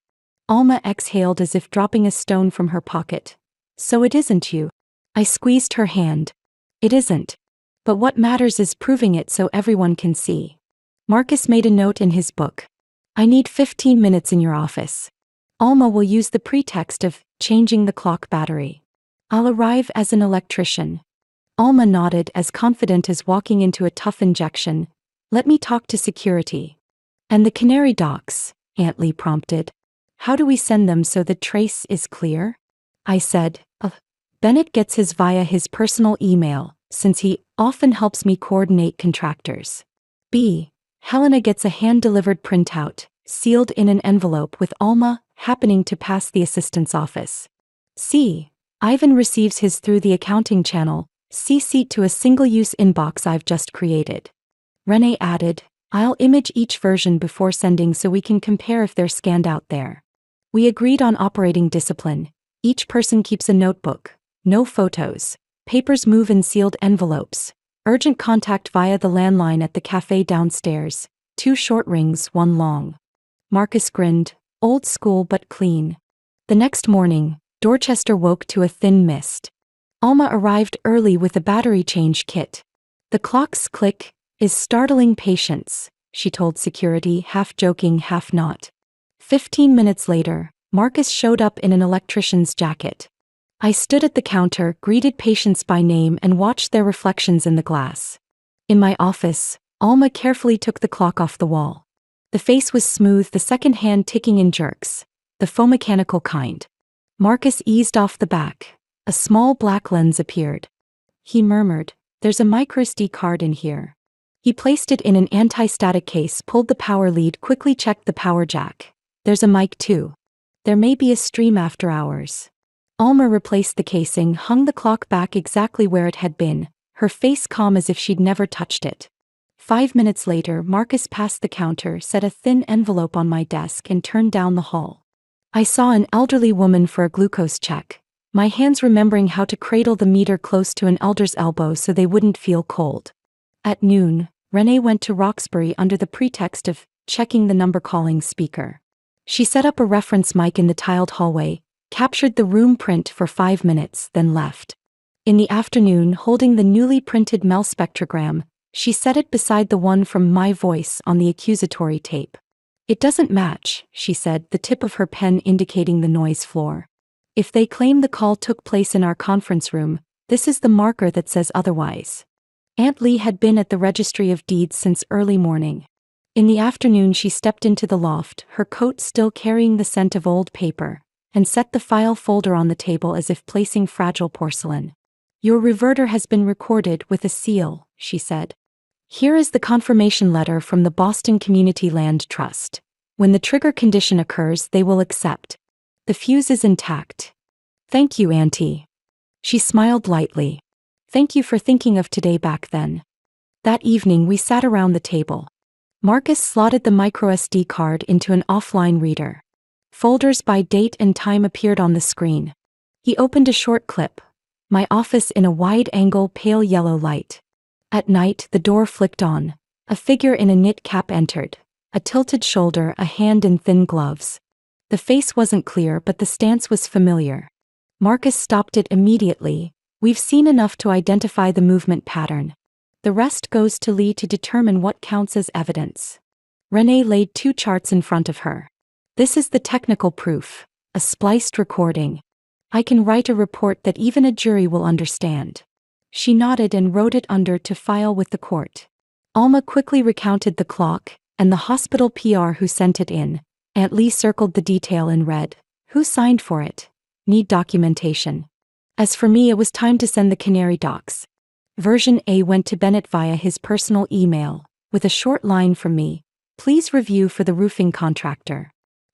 Speaker 1: Alma exhaled as if dropping a stone from her pocket. So it isn't you. I squeezed her hand. It isn't. But what matters is proving it so everyone can see. Marcus made a note in his book. I need 15 minutes in your office. Alma will use the pretext of changing the clock battery. I'll arrive as an electrician. Alma nodded, as confident as walking into a tough injection. Let me talk to security. And the canary docs, Aunt Lee prompted. How do we send them so the trace is clear? I said, Bennett gets his via his personal email, since he often helps me coordinate contractors. B. Helena gets a hand-delivered printout, sealed in an envelope with Alma happening to pass the assistant's office. C. Ivan receives his through the accounting channel, CC'd to a single-use inbox I've just created. Renee added, I'll image each version before sending so we can compare if they're scanned out there. We agreed on operating discipline. Each person keeps a notebook. No photos. Papers move in sealed envelopes. Urgent contact via the landline at the cafe downstairs. 2 short rings, 1 long. Marcus grinned. Old school but clean. The next morning, Dorchester woke to a thin mist. Alma arrived early with a battery change kit. The clock's click is startling patience, she told security, half joking, half not. 15 minutes later, Marcus showed up in an electrician's jacket. I stood at the counter, greeted patients by name, and watched their reflections in the glass. In my office, Alma carefully took the clock off the wall. The face was smooth, the second hand ticking in jerks, the faux mechanical kind. Marcus eased off the back. A small black lens appeared. He murmured, There's a microSD card in here. He placed it in an anti-static case, pulled the power lead, quickly checked the power jack. There's a mic too. There may be a stream after hours. Alma replaced the casing, hung the clock back exactly where it had been, her face calm as if she'd never touched it. 5 minutes later, Marcus passed the counter, set a thin envelope on my desk, and turned down the hall. I saw an elderly woman for a glucose check, my hands remembering how to cradle the meter close to an elder's elbow so they wouldn't feel cold. At noon, Renee went to Roxbury under the pretext of checking the number calling speaker. She set up a reference mic in the tiled hallway, captured the room print for 5 minutes, then left. In the afternoon, holding the newly printed Mel spectrogram, she set it beside the one from My Voice on the accusatory tape. It doesn't match, she said, the tip of her pen indicating the noise floor. If they claim the call took place in our conference room, this is the marker that says otherwise. Aunt Lee had been at the Registry of Deeds since early morning. In the afternoon she stepped into the loft, her coat still carrying the scent of old paper, and set the file folder on the table as if placing fragile porcelain. Your reverter has been recorded with a seal, she said. Here is the confirmation letter from the Boston Community Land Trust. When the trigger condition occurs, they will accept. The fuse is intact. Thank you, Auntie. She smiled lightly. Thank you for thinking of today back then. That evening we sat around the table. Marcus slotted the microSD card into an offline reader. Folders by date and time appeared on the screen. He opened a short clip. My office in a wide-angle pale yellow light. At night, the door flicked on. A figure in a knit cap entered. A tilted shoulder, a hand in thin gloves. The face wasn't clear, but the stance was familiar. Marcus stopped it immediately. We've seen enough to identify the movement pattern. The rest goes to Lee to determine what counts as evidence. Renee laid 2 charts in front of her. This is the technical proof, a spliced recording. I can write a report that even a jury will understand. She nodded and wrote it under to file with the court. Alma quickly recounted the clock, and the hospital PR who sent it in. Aunt Lee circled the detail in red. Who signed for it? Need documentation. As for me, it was time to send the canary docs. Version A went to Bennett via his personal email, with a short line from me. Please review for the roofing contractor.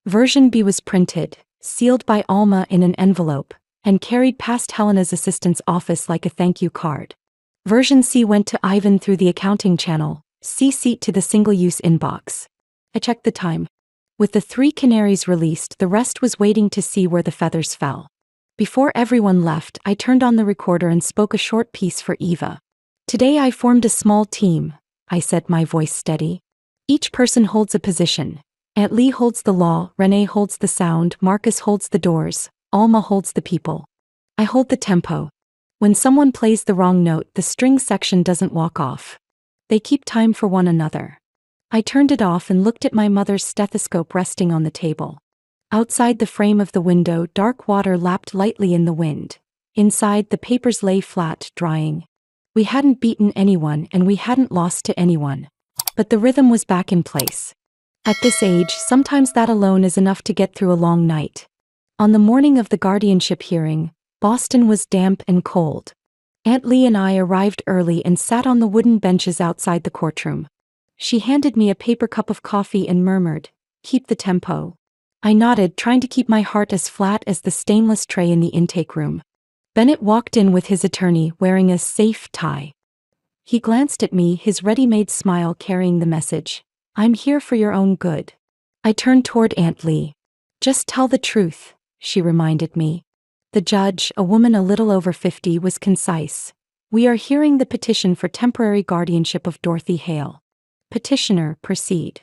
Speaker 1: Version B was printed, sealed by Alma in an envelope, and carried past Helena's assistant's office like a thank you card. Version C went to Ivan through the accounting channel, CC'd to the single-use inbox. I checked the time. With the 3 canaries released, the rest was waiting to see where the feathers fell. Before everyone left, I turned on the recorder and spoke a short piece for Eva. Today I formed a small team, I said, my voice steady. Each person holds a position. Aunt Lee holds the law, Renee holds the sound, Marcus holds the doors, Alma holds the people. I hold the tempo. When someone plays the wrong note, the string section doesn't walk off. They keep time for one another. I turned it off and looked at my mother's stethoscope resting on the table. Outside the frame of the window, dark water lapped lightly in the wind. Inside, the papers lay flat, drying. We hadn't beaten anyone and we hadn't lost to anyone. But the rhythm was back in place. At this age, sometimes that alone is enough to get through a long night. On the morning of the guardianship hearing, Boston was damp and cold. Aunt Lee and I arrived early and sat on the wooden benches outside the courtroom. She handed me a paper cup of coffee and murmured, "Keep the tempo." I nodded, trying to keep my heart as flat as the stainless tray in the intake room. Bennett walked in with his attorney, wearing a safe tie. He glanced at me, his ready-made smile carrying the message, "I'm here for your own good." I turned toward Aunt Lee. "Just tell the truth," she reminded me. The judge, a woman a little over 50, was concise. "We are hearing the petition for temporary guardianship of Dorothy Hale." "Petitioner, proceed."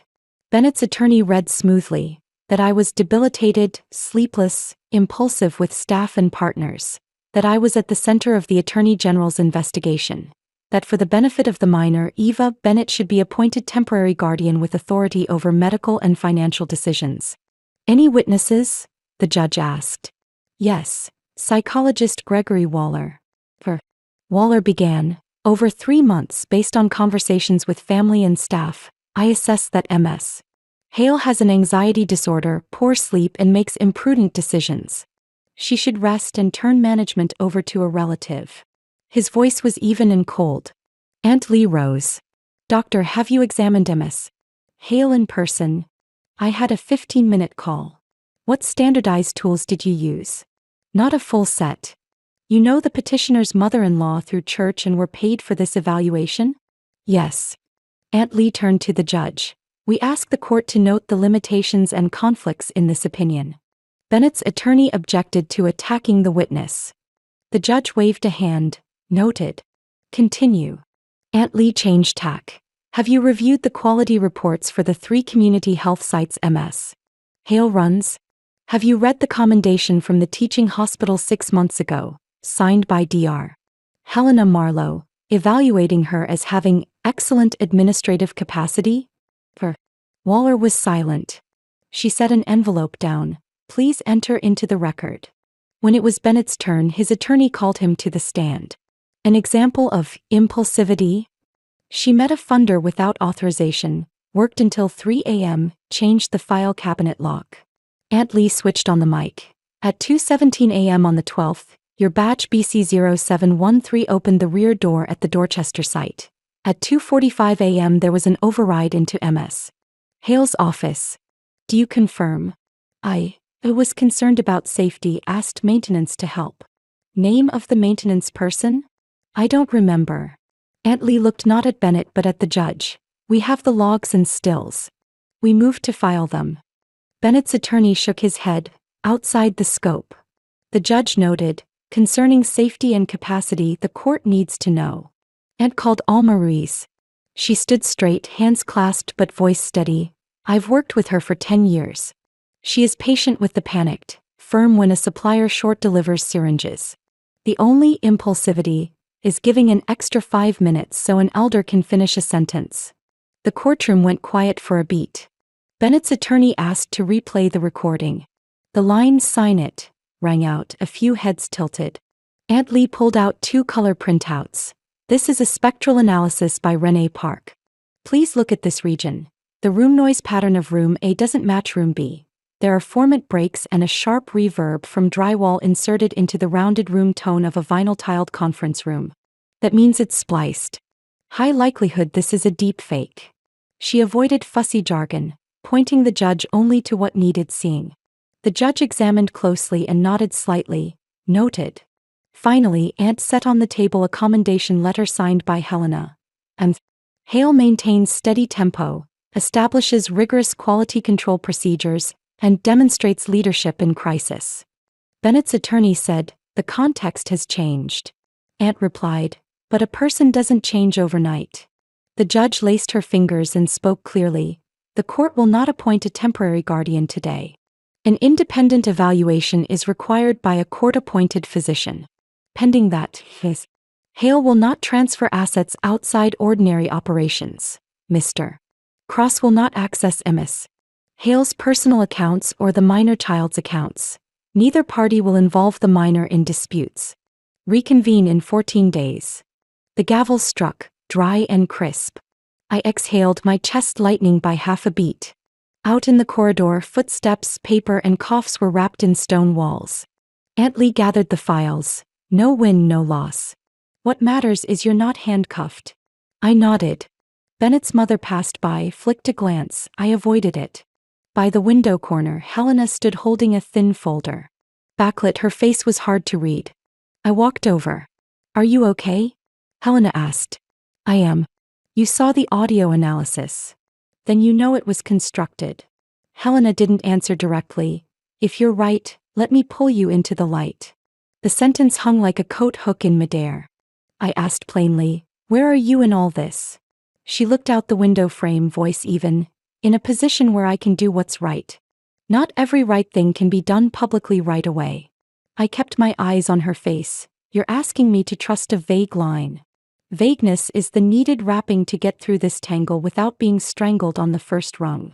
Speaker 1: Bennett's attorney read smoothly, that I was debilitated, sleepless, impulsive with staff and partners, that I was at the center of the Attorney General's investigation, that for the benefit of the minor, Eva Bennett should be appointed temporary guardian with authority over medical and financial decisions. "Any witnesses?" the judge asked. "Yes, psychologist Gregory Waller." Waller began, "Over 3 months, based on conversations with family and staff, I assess that Ms. Hale has an anxiety disorder, poor sleep, and makes imprudent decisions. She should rest and turn management over to a relative." His voice was even and cold. Aunt Lee rose. "Doctor, have you examined Ms. Hale in person?" "I had a 15-minute call." "What standardized tools did you use?" "Not a full set." "You know the petitioner's mother-in-law through church and were paid for this evaluation?" "Yes." Aunt Lee turned to the judge. "We ask the court to note the limitations and conflicts in this opinion." Bennett's attorney objected to attacking the witness. The judge waved a hand. "Noted. Continue." Aunt Lee changed tack. "Have you reviewed the quality reports for the 3 community health sites Ms. Hale runs? Have you read the commendation from the teaching hospital 6 months ago, signed by Dr. Helena Marlowe, evaluating her as having excellent administrative capacity?" Waller was silent. She set an envelope down. "Please enter into the record." When it was Bennett's turn, his attorney called him to the stand. "An example of impulsivity?" "She met a funder without authorization, worked until 3 a.m., changed the file cabinet lock." Aunt Lee switched on the mic. "At 2:17 a.m. on the 12th, your batch BC0713 opened the rear door at the Dorchester site. At 2:45 a.m. there was an override into Ms. Hale's office. Do you confirm?" I was concerned about safety, asked maintenance to help." "Name of the maintenance person?" "I don't remember." Aunt Lee looked not at Bennett but at the judge. "We have the logs and stills. We moved to file them." Bennett's attorney shook his head. "Outside the scope." The judge noted, "Concerning safety and capacity, the court needs to know." Aunt called Alma Ruiz. She stood straight, hands clasped but voice steady. "I've worked with her for 10 years. She is patient with the panicked, firm when a supplier short delivers syringes. The only impulsivity is giving an extra 5 minutes so an elder can finish a sentence." The courtroom went quiet for a beat. Bennett's attorney asked to replay the recording. The line "sign it" rang out, a few heads tilted. Aunt Lee pulled out 2 color printouts. "This is a spectral analysis by Renee Park. Please look at this region. The room noise pattern of room A doesn't match room B. There are formant breaks and a sharp reverb from drywall inserted into the rounded room tone of a vinyl-tiled conference room. That means it's spliced. High likelihood this is a deep fake." She avoided fussy jargon, pointing the judge only to what needed seeing. The judge examined closely and nodded slightly. "Noted." Finally, Aunt set on the table a commendation letter signed by Helena. Hale maintains steady tempo, establishes rigorous quality control procedures, and demonstrates leadership in crisis. Bennett's attorney said, "The context has changed." Aunt replied, "But a person doesn't change overnight." The judge laced her fingers and spoke clearly. "The court will not appoint a temporary guardian today. An independent evaluation is required by a court-appointed physician. Pending that, Hale will not transfer assets outside ordinary operations. Mr. Cross will not access Ms. Hale's personal accounts or the minor child's accounts. Neither party will involve the minor in disputes. Reconvene in 14 days. The gavel struck, dry and crisp. I exhaled, my chest lightening by half a beat. Out in the corridor, footsteps, paper, and coughs were wrapped in stone walls. Aunt Lee gathered the files. No win, no loss. What matters is you're not handcuffed. I nodded. Bennett's mother passed by, flicked a glance. I avoided it. By the window corner, Helena stood holding a thin folder. Backlit, her face was hard to read. I walked over. Are you okay? Helena asked. I am. You saw the audio analysis. Then you know it was constructed. Helena didn't answer directly. If you're right, let me pull you into the light. The sentence hung like a coat hook in midair. I asked plainly, where are you in all this? She looked out the window frame, voice even, in a position where I can do what's right. Not every right thing can be done publicly right away. I kept my eyes on her face. You're asking me to trust a vague line. Vagueness is the needed wrapping to get through this tangle without being strangled on the first rung.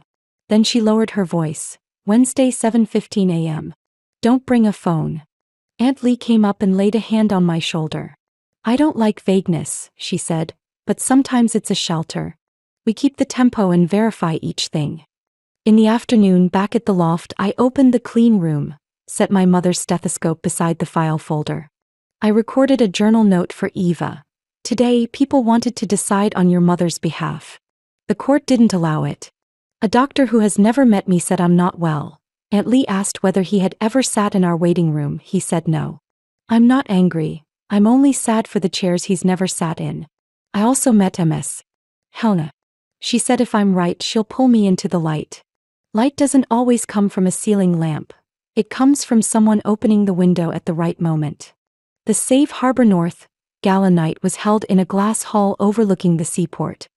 Speaker 1: Then she lowered her voice. Wednesday, 7:15 a.m. Don't bring a phone. Aunt Lee came up and laid a hand on my shoulder. I don't like vagueness, she said, but sometimes it's a shelter. We keep the tempo and verify each thing. In the afternoon, back at the loft, I opened the clean room, set my mother's stethoscope beside the file folder. I recorded a journal note for Eva. Today, people wanted to decide on your mother's behalf. The court didn't allow it. A doctor who has never met me said I'm not well. Aunt Lee asked whether he had ever sat in our waiting room. He said no. I'm not angry. I'm only sad for the chairs he's never sat in. I also met MS. Helena. She said if I'm right, she'll pull me into the light. Light doesn't always come from a ceiling lamp. It comes from someone opening the window at the right moment. The Save Harbor North Gala night was held in a glass hall overlooking the seaport.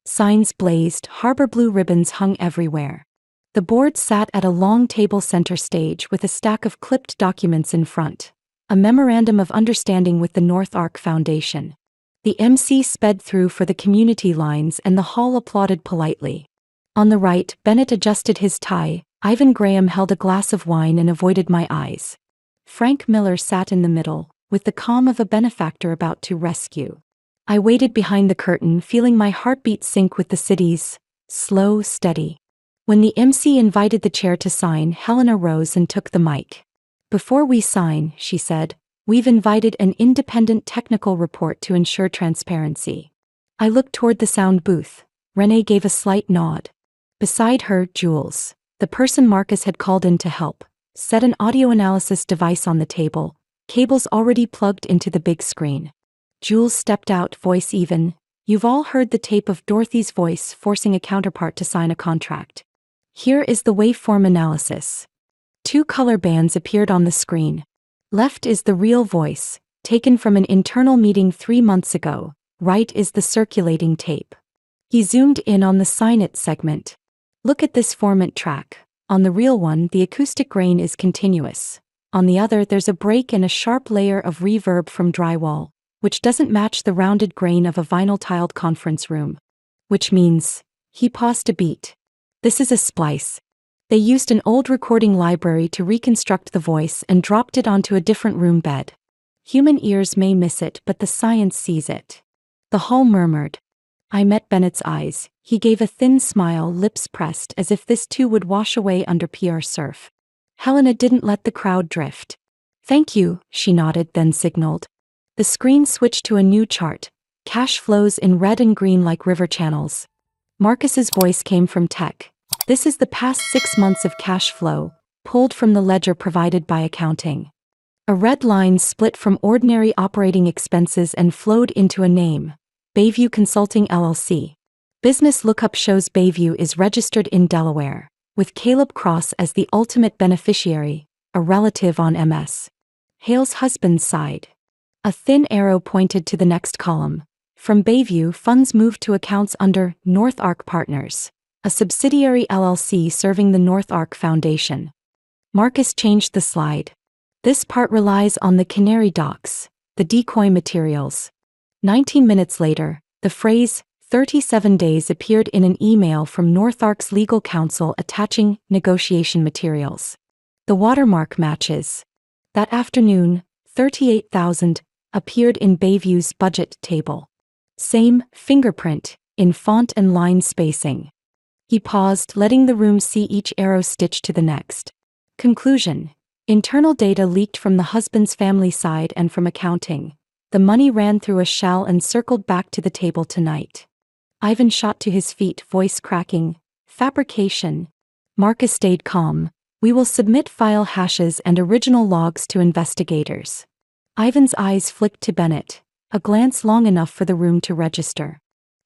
Speaker 1: Signs blazed, harbor blue ribbons hung everywhere. The board sat at a long table center stage with a stack of clipped documents in front. A memorandum of understanding with the North Ark Foundation. The MC sped through for the community lines and the hall applauded politely. On the right, Bennett adjusted his tie. Ivan Graham held a glass of wine and avoided my eyes. Frank Miller sat in the middle, with the calm of a benefactor about to rescue. I waited behind the curtain, feeling my heartbeat sync with the city's, slow, steady. When the MC invited the chair to sign, Helena rose and took the mic. Before we sign, she said, we've invited an independent technical report to ensure transparency. I looked toward the sound booth. Renee gave a slight nod. Beside her, Jules, the person Marcus had called in to help, set an audio analysis device on the table, cables already plugged into the big screen. Jules stepped out, voice even. You've all heard the tape of Dorothy's voice forcing a counterpart to sign a contract. Here is the waveform analysis. 2 color bands appeared on the screen. Left is the real voice, taken from an internal meeting 3 months ago. Right is the circulating tape. He zoomed in on the sign it segment. Look at this formant track. On the real one, the acoustic grain is continuous. On the other, there's a break and a sharp layer of reverb from drywall, which doesn't match the rounded grain of a vinyl-tiled conference room. Which means, he paused a beat. This is a splice. They used an old recording library to reconstruct the voice and dropped it onto a different room bed. Human ears may miss it, but the science sees it. The hall murmured. I met Bennett's eyes. He gave a thin smile, lips pressed as if this too would wash away under PR surf. Helena didn't let the crowd drift. Thank you, she nodded, then signaled. The screen switched to a new chart. Cash flows in red and green like river channels. Marcus's voice came from tech. This is the past 6 months of cash flow, pulled from the ledger provided by accounting. A red line split from ordinary operating expenses and flowed into a name. Bayview Consulting LLC. Business lookup shows Bayview is registered in Delaware, with Caleb Cross as the ultimate beneficiary, a relative on MS. Hale's husband's side. A thin arrow pointed to the next column. From Bayview, funds moved to accounts under North Ark Partners, a subsidiary LLC serving the North Ark Foundation. Marcus changed the slide. This part relies on the Canary Docks, the decoy materials. 19 minutes later, the phrase, 37 days appeared in an email from Northark's legal counsel attaching negotiation materials. The watermark matches. That afternoon, 38,000 appeared in Bayview's budget table. Same fingerprint, in font and line spacing. He paused, letting the room see each arrow stitched to the next. Conclusion. Internal data leaked from the husband's family side and from accounting. The money ran through a shell and circled back to the table tonight. Ivan shot to his feet, voice cracking. Fabrication. Marcus stayed calm. We will submit file hashes and original logs to investigators. Ivan's eyes flicked to Bennett, a glance long enough for the room to register.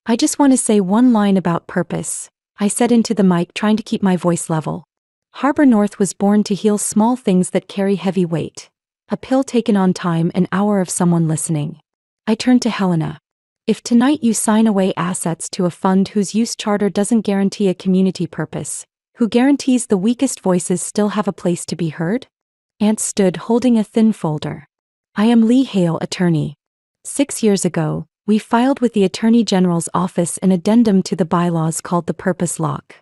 Speaker 1: I just want to say one line about purpose, I said into the mic, trying to keep my voice level. Harbor North was born to heal small things that carry heavy weight. A pill taken on time, an hour of someone listening. I turned to Helena. If tonight you sign away assets to a fund whose use charter doesn't guarantee a community purpose, who guarantees the weakest voices still have a place to be heard? Ant stood holding a thin folder. I am Lee Hale, attorney. 6 years ago, we filed with the Attorney General's office an addendum to the bylaws called the Purpose Lock.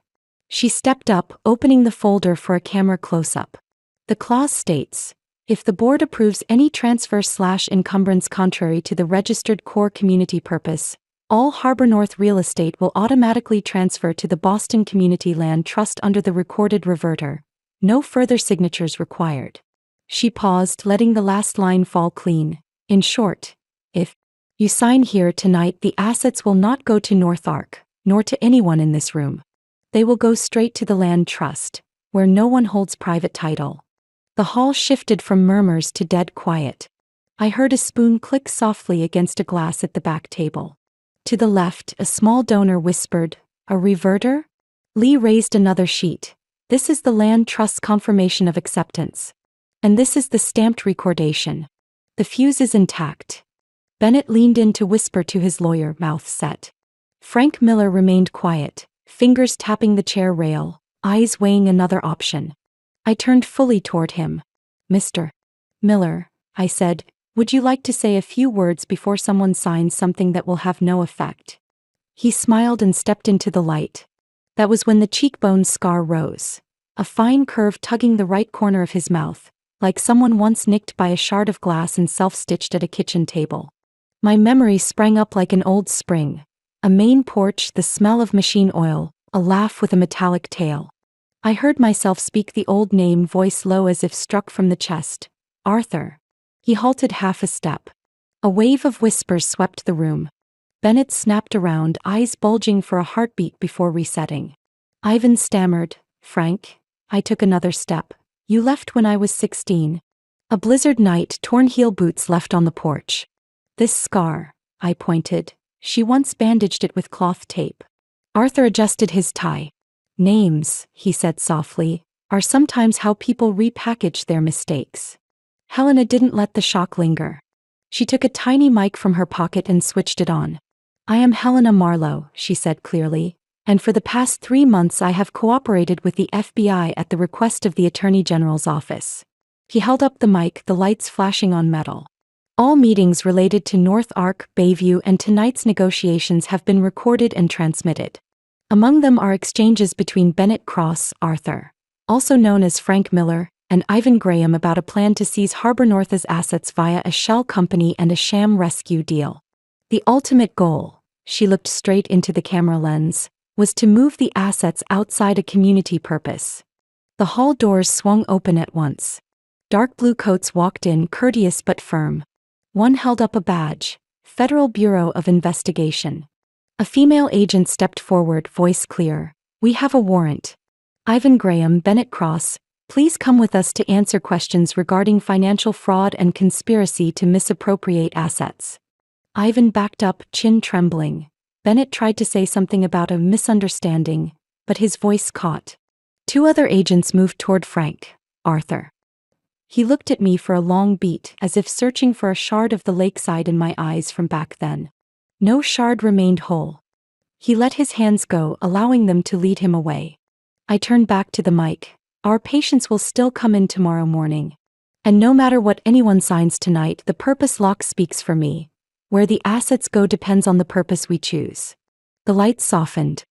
Speaker 1: She stepped up, opening the folder for a camera close-up. The clause states, if the board approves any transfer/encumbrance contrary to the registered core community purpose, all Harbor North real estate will automatically transfer to the Boston Community Land Trust under the recorded reverter. No further signatures required. She paused, letting the last line fall clean. In short, if you sign here tonight, the assets will not go to Northark, nor to anyone in this room. They will go straight to the land trust, where no one holds private title. The hall shifted from murmurs to dead quiet. I heard a spoon click softly against a glass at the back table. To the left, a small donor whispered, a reverter? Lee raised another sheet. This is the land trust's confirmation of acceptance. And this is the stamped recordation. The fuse is intact. Bennett leaned in to whisper to his lawyer, mouth set. Frank Miller remained quiet, fingers tapping the chair rail, eyes weighing another option. I turned fully toward him. Mr. Miller, I said, would you like to say a few words before someone signs something that will have no effect? He smiled and stepped into the light. That was when the cheekbone scar rose, a fine curve tugging the right corner of his mouth, like someone once nicked by a shard of glass and self-stitched at a kitchen table. My memory sprang up like an old spring. A main porch, the smell of machine oil, a laugh with a metallic tail. I heard myself speak the old name, voice low as if struck from the chest. Arthur. He halted half a step. A wave of whispers swept the room. Bennett snapped around, eyes bulging for a heartbeat before resetting. Ivan stammered, Frank. I took another step. You left when I was 16. A blizzard night, torn heel boots left on the porch. This scar, I pointed. She once bandaged it with cloth tape. Arthur adjusted his tie. Names, he said softly, are sometimes how people repackage their mistakes. Helena didn't let the shock linger. She took a tiny mic from her pocket and switched it on. I am Helena Marlowe, she said clearly, and for the past 3 months I have cooperated with the FBI at the request of the Attorney General's office. He held up the mic, the lights flashing on metal. All meetings related to North Ark, Bayview, and tonight's negotiations have been recorded and transmitted. Among them are exchanges between Bennett Cross, Arthur, also known as Frank Miller, and Ivan Graham about a plan to seize Harbor North's assets via a shell company and a sham rescue deal. The ultimate goal, she looked straight into the camera lens, was to move the assets outside a community purpose. The hall doors swung open at once. Dark blue coats walked in, courteous but firm. One held up a badge, Federal Bureau of Investigation. A female agent stepped forward, voice clear. We have a warrant. Ivan Graham, Bennett Cross, please come with us to answer questions regarding financial fraud and conspiracy to misappropriate assets. Ivan backed up, chin trembling. Bennett tried to say something about a misunderstanding, but his voice caught. 2 other agents moved toward Frank. Arthur. He looked at me for a long beat, as if searching for a shard of the lakeside in my eyes from back then. No shard remained whole. He let his hands go, allowing them to lead him away. I turned back to the mic. Our patients will still come in tomorrow morning. And no matter what anyone signs tonight, the purpose lock speaks for me. Where the assets go depends on the purpose we choose. The lights softened.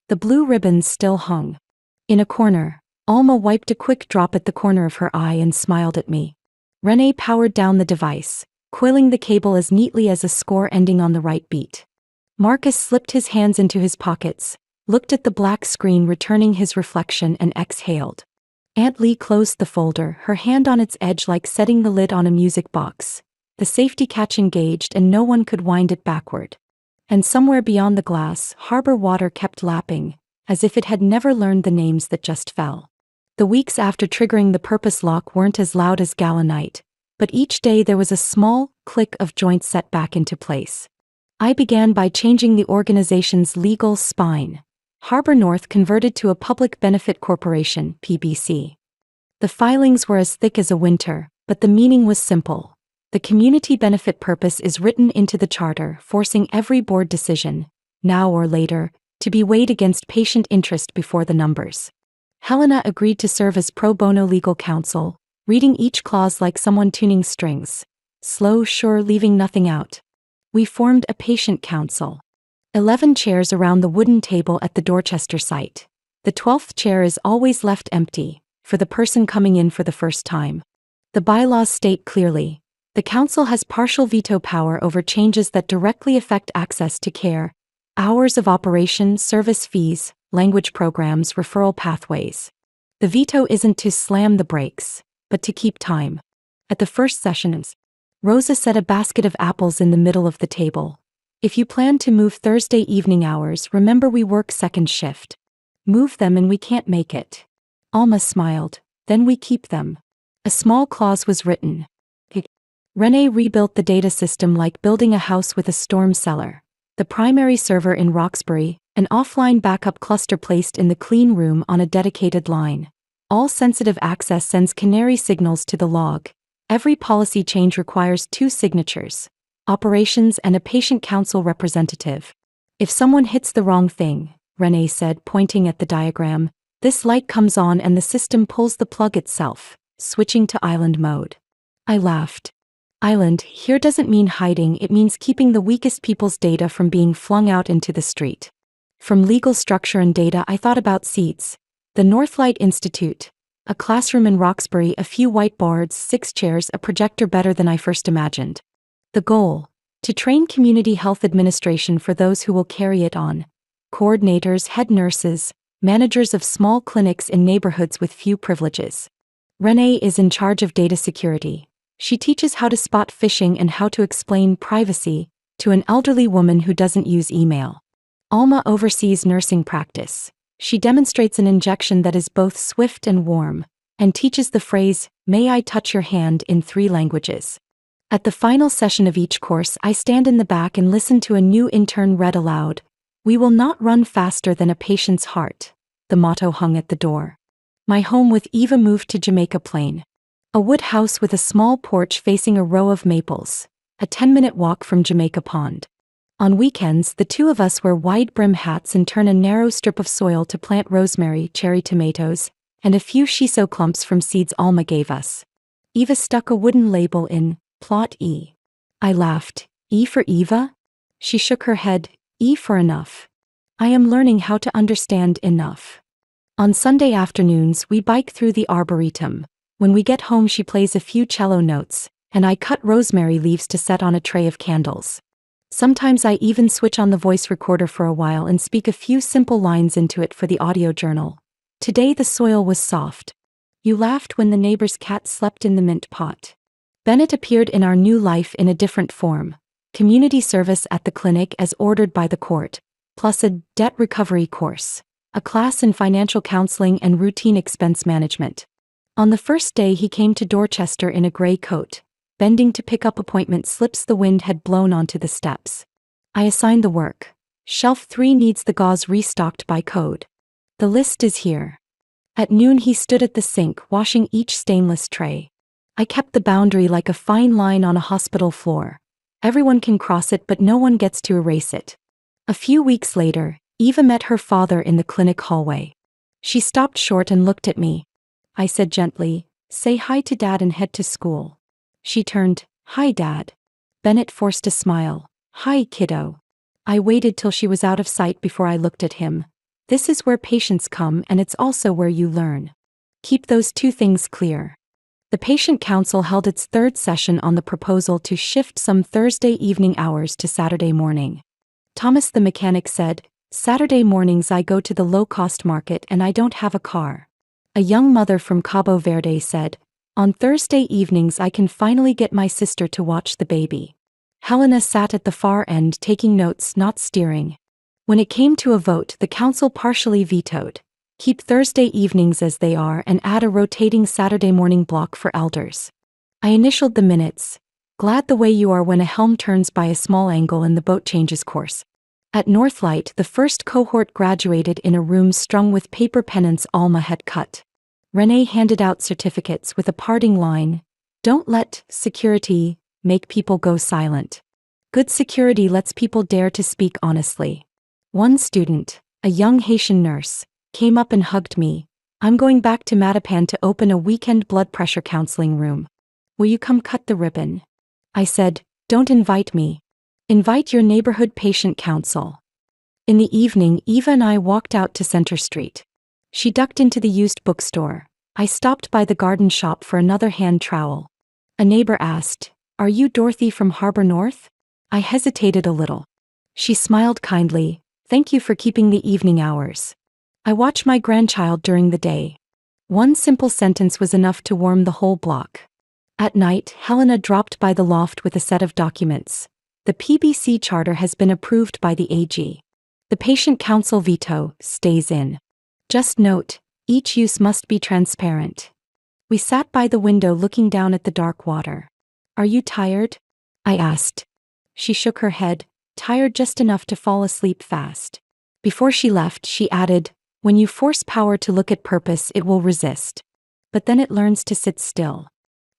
Speaker 1: The blue ribbons still hung. In a corner, Alma wiped a quick drop at the corner of her eye and smiled at me. Renee powered down the device, coiling the cable as neatly as a score ending on the right beat. Marcus slipped his hands into his pockets, looked at the black screen returning his reflection and exhaled. Aunt Lee closed the folder, her hand on its edge like setting the lid on a music box. The safety catch engaged and no one could wind it backward. And somewhere beyond the glass, harbor water kept lapping, as if it had never learned the names that just fell. The weeks after triggering the purpose lock weren't as loud as gala night, but each day there was a small click of joints set back into place. I began by changing the organization's legal spine. Harbor North converted to a public benefit corporation, PBC. The filings were as thick as a winter, but the meaning was simple. The community benefit purpose is written into the charter, forcing every board decision, now or later, to be weighed against patient interest before the numbers. Helena agreed to serve as pro bono legal counsel, reading each clause like someone tuning strings. Slow, sure, leaving nothing out. We formed a patient council. 11 chairs around the wooden table at the Dorchester site. The 12th chair is always left empty, for the person coming in for the first time. The bylaws state clearly, the council has partial veto power over changes that directly affect access to care, hours of operation, service fees, language programs, referral pathways. The veto isn't to slam the brakes, but to keep time. At the first sessions, Rosa set a basket of apples in the middle of the table. If you plan to move Thursday evening hours, remember we work second shift. Move them and we can't make it. Alma smiled. Then we keep them. A small clause was written. Renee rebuilt the data system like building a house with a storm cellar. The primary server in Roxbury, an offline backup cluster placed in the clean room on a dedicated line. All sensitive access sends canary signals to the log. Every policy change requires 2 signatures. Operations and a patient council representative. If someone hits the wrong thing, Renee said, pointing at the diagram, this light comes on and the system pulls the plug itself, switching to island mode. I laughed. Island here doesn't mean hiding, it means keeping the weakest people's data from being flung out into the street. From legal structure and data, I thought about seats. The Northlight Institute. A classroom in Roxbury, a few whiteboards, 6 chairs, a projector, better than I first imagined. The goal? To train community health administration for those who will carry it on. Coordinators, head nurses, managers of small clinics in neighborhoods with few privileges. Renee is in charge of data security. She teaches how to spot phishing and how to explain privacy to an elderly woman who doesn't use email. Alma oversees nursing practice. She demonstrates an injection that is both swift and warm, and teaches the phrase, "May I touch your hand," in 3 languages. At the final session of each course, I stand in the back and listen to a new intern read aloud. We will not run faster than a patient's heart. The motto hung at the door. My home with Eva moved to Jamaica Plain. A wood house with a small porch facing a row of maples. A 10-minute walk from Jamaica Pond. On weekends, the 2 of us wear wide brim hats and turn a narrow strip of soil to plant rosemary, cherry tomatoes, and a few shiso clumps from seeds Alma gave us. Eva stuck a wooden label in Plot E. I laughed. E for Eva? She shook her head. E for enough. I am learning how to understand enough. On Sunday afternoons, we bike through the arboretum. When we get home, she plays a few cello notes, and I cut rosemary leaves to set on a tray of candles. Sometimes I even switch on the voice recorder for a while and speak a few simple lines into it for the audio journal. Today the soil was soft. You laughed when the neighbor's cat slept in the mint pot. Bennett appeared in our new life in a different form. Community service at the clinic as ordered by the court, plus a debt recovery course, a class in financial counseling and routine expense management. On the first day he came to Dorchester in a gray coat, bending to pick up appointment slips the wind had blown onto the steps. I assigned the work. Shelf 3 needs the gauze restocked by code. The list is here. At noon he stood at the sink washing each stainless tray. I kept the boundary like a fine line on a hospital floor. Everyone can cross it but no one gets to erase it. A few weeks later, Eva met her father in the clinic hallway. She stopped short and looked at me. I said gently, "Say hi to Dad and head to school." She turned, "Hi, Dad." Bennett forced a smile. "Hi, kiddo." I waited till she was out of sight before I looked at him. This is where patients come, and it's also where you learn. Keep those two things clear. The patient council held its third session on the proposal to shift some Thursday evening hours to Saturday morning. Thomas the mechanic said, "Saturday mornings I go to the low-cost market and I don't have a car." A young mother from Cabo Verde said, "On Thursday evenings I can finally get my sister to watch the baby." Helena sat at the far end taking notes, not steering. When it came to a vote, the council partially vetoed. Keep Thursday evenings as they are and add a rotating Saturday morning block for elders. I initialed the minutes. Glad the way you are when a helm turns by a small angle and the boat changes course. At Northlight, the first cohort graduated in a room strung with paper pennants Alma had cut. Renee handed out certificates with a parting line, "Don't let security make people go silent. Good security lets people dare to speak honestly." One student, a young Haitian nurse, came up and hugged me. "I'm going back to Matapan to open a weekend blood pressure counseling room. Will you come cut the ribbon?" I said, "Don't invite me. Invite your neighborhood patient council." In the evening, Eva and I walked out to Center Street. She ducked into the used bookstore. I stopped by the garden shop for another hand trowel. A neighbor asked, "Are you Dorothy from Harbor North?" I hesitated a little. She smiled kindly, "Thank you for keeping the evening hours. I watch my grandchild during the day." One simple sentence was enough to warm the whole block. At night, Helena dropped by the loft with a set of documents. The PBC charter has been approved by the AG. The patient council veto stays in. Just note, each use must be transparent. We sat by the window looking down at the dark water. "Are you tired?" I asked. She shook her head, tired just enough to fall asleep fast. Before she left, she added, "When you force power to look at purpose, it will resist. But then it learns to sit still."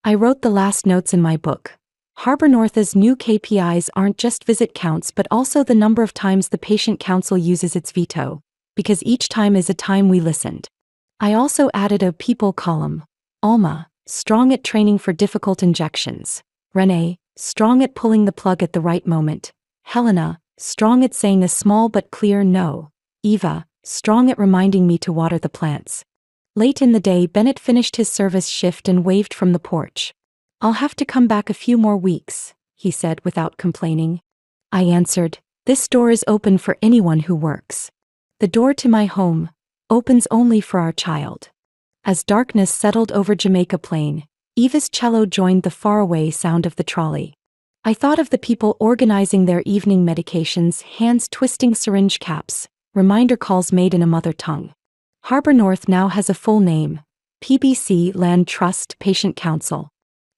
Speaker 1: I wrote the last notes in my book. Harbor North's new KPIs aren't just visit counts but also the number of times the patient council uses its veto, because each time is a time we listened. I also added a people column. Alma, strong at training for difficult injections. Renee, strong at pulling the plug at the right moment. Helena, strong at saying a small but clear no. Eva, strong at reminding me to water the plants. Late in the day, Bennett finished his service shift and waved from the porch. "I'll have to come back a few more weeks," he said without complaining. I answered, "This door is open for anyone who works. The door to my home opens only for our child." As darkness settled over Jamaica Plain, Eva's cello joined the faraway sound of the trolley. I thought of the people organizing their evening medications, hands twisting syringe caps, reminder calls made in a mother tongue. Harbor North now has a full name, PBC Land Trust Patient Council.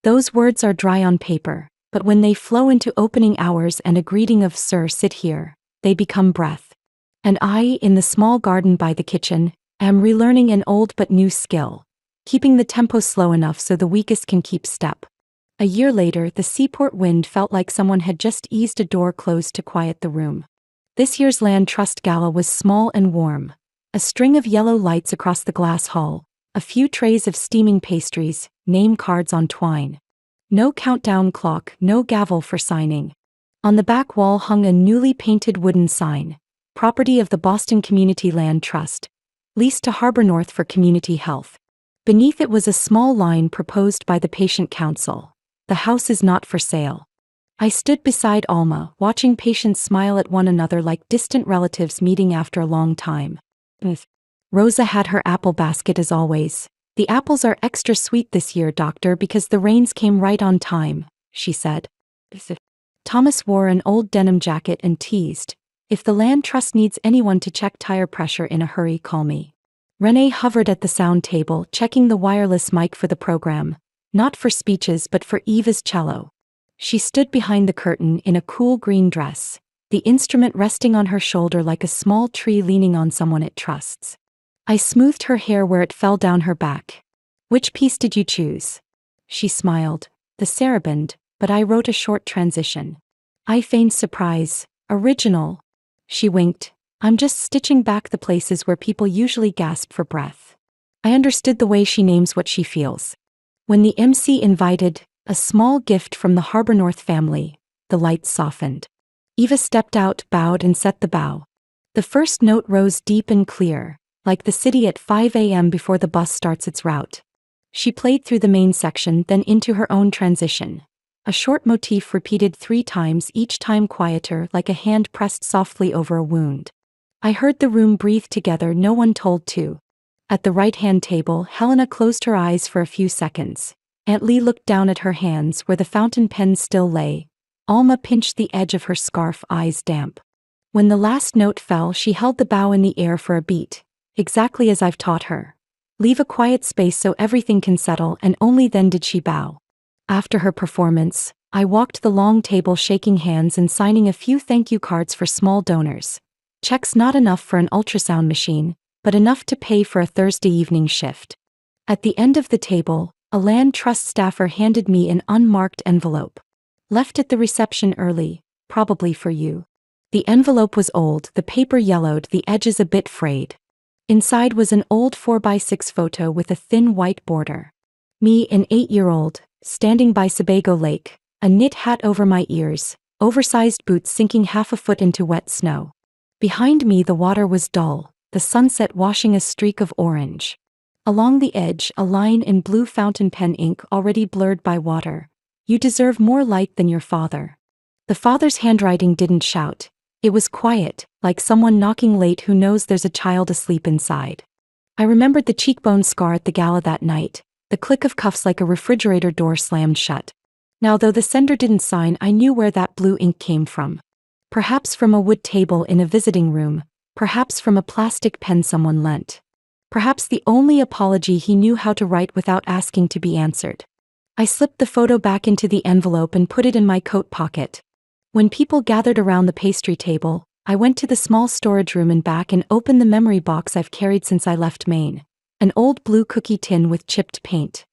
Speaker 1: Those words are dry on paper, but when they flow into opening hours and a greeting of "Sir, sit here," they become breath. And I, in the small garden by the kitchen, am relearning an old but new skill, keeping the tempo slow enough so the weakest can keep step. A year later, the seaport wind felt like someone had just eased a door closed to quiet the room. This year's Land Trust Gala was small and warm. A string of yellow lights across the glass hall, a few trays of steaming pastries, name cards on twine. No countdown clock, no gavel for signing. On the back wall hung a newly painted wooden sign, "Property of the Boston Community Land Trust, leased to Harbor North for community health." Beneath it was a small line proposed by the patient council: "The house is not for sale." I stood beside Alma, watching patients smile at one another like distant relatives meeting after a long time. Rosa had her apple basket as always. "The apples are extra sweet this year, doctor, because the rains came right on time," she said. Thomas wore an old denim jacket and teased, "If the land trust needs anyone to check tire pressure in a hurry, call me." Renee hovered at the sound table, checking the wireless mic for the program, not for speeches but for Eva's cello. She stood behind the curtain in a cool green dress, the instrument resting on her shoulder like a small tree leaning on someone it trusts. I smoothed her hair where it fell down her back. "Which piece did you choose?" She smiled. "The saraband, but I wrote a short transition." I feigned surprise. "Original." She winked. "I'm just stitching back the places where people usually gasp for breath." I understood the way she names what she feels. When the MC invited, "A small gift from the Harbor North family," the lights softened. Eva stepped out, bowed, and set the bow. The first note rose deep and clear, like the city at 5 a.m. before the bus starts its route. She played through the main section, then into her own transition. A short motif repeated 3 times, each time quieter, like a hand pressed softly over a wound. I heard the room breathe together, no one told to. At the right-hand table, Helena closed her eyes for a few seconds. Aunt Lee looked down at her hands where the fountain pen still lay. Alma pinched the edge of her scarf, eyes damp. When the last note fell, she held the bow in the air for a beat, exactly as I've taught her. Leave a quiet space so everything can settle, and only then did she bow. After her performance, I walked the long table shaking hands and signing a few thank you cards for small donors. Checks not enough for an ultrasound machine, but enough to pay for a Thursday evening shift. At the end of the table, a land trust staffer handed me an unmarked envelope. Left at the reception early, probably for you. The envelope was old, the paper yellowed, the edges a bit frayed. Inside was an old 4x6 photo with a thin white border. Me, an 8-year-old, standing by Sebago Lake, a knit hat over my ears, oversized boots sinking half a foot into wet snow. Behind me the water was dull, the sunset washing a streak of orange. Along the edge, a line in blue fountain pen ink already blurred by water. You deserve more light than your father. The father's handwriting didn't shout. It was quiet, like someone knocking late who knows there's a child asleep inside. I remembered the cheekbone scar at the gala that night, the click of cuffs like a refrigerator door slammed shut. Now, though the sender didn't sign, I knew where that blue ink came from. Perhaps from a wood table in a visiting room, perhaps from a plastic pen someone lent. Perhaps the only apology he knew how to write without asking to be answered. I slipped the photo back into the envelope and put it in my coat pocket. When people gathered around the pastry table, I went to the small storage room and back and opened the memory box I've carried since I left Maine. An old blue cookie tin with chipped paint.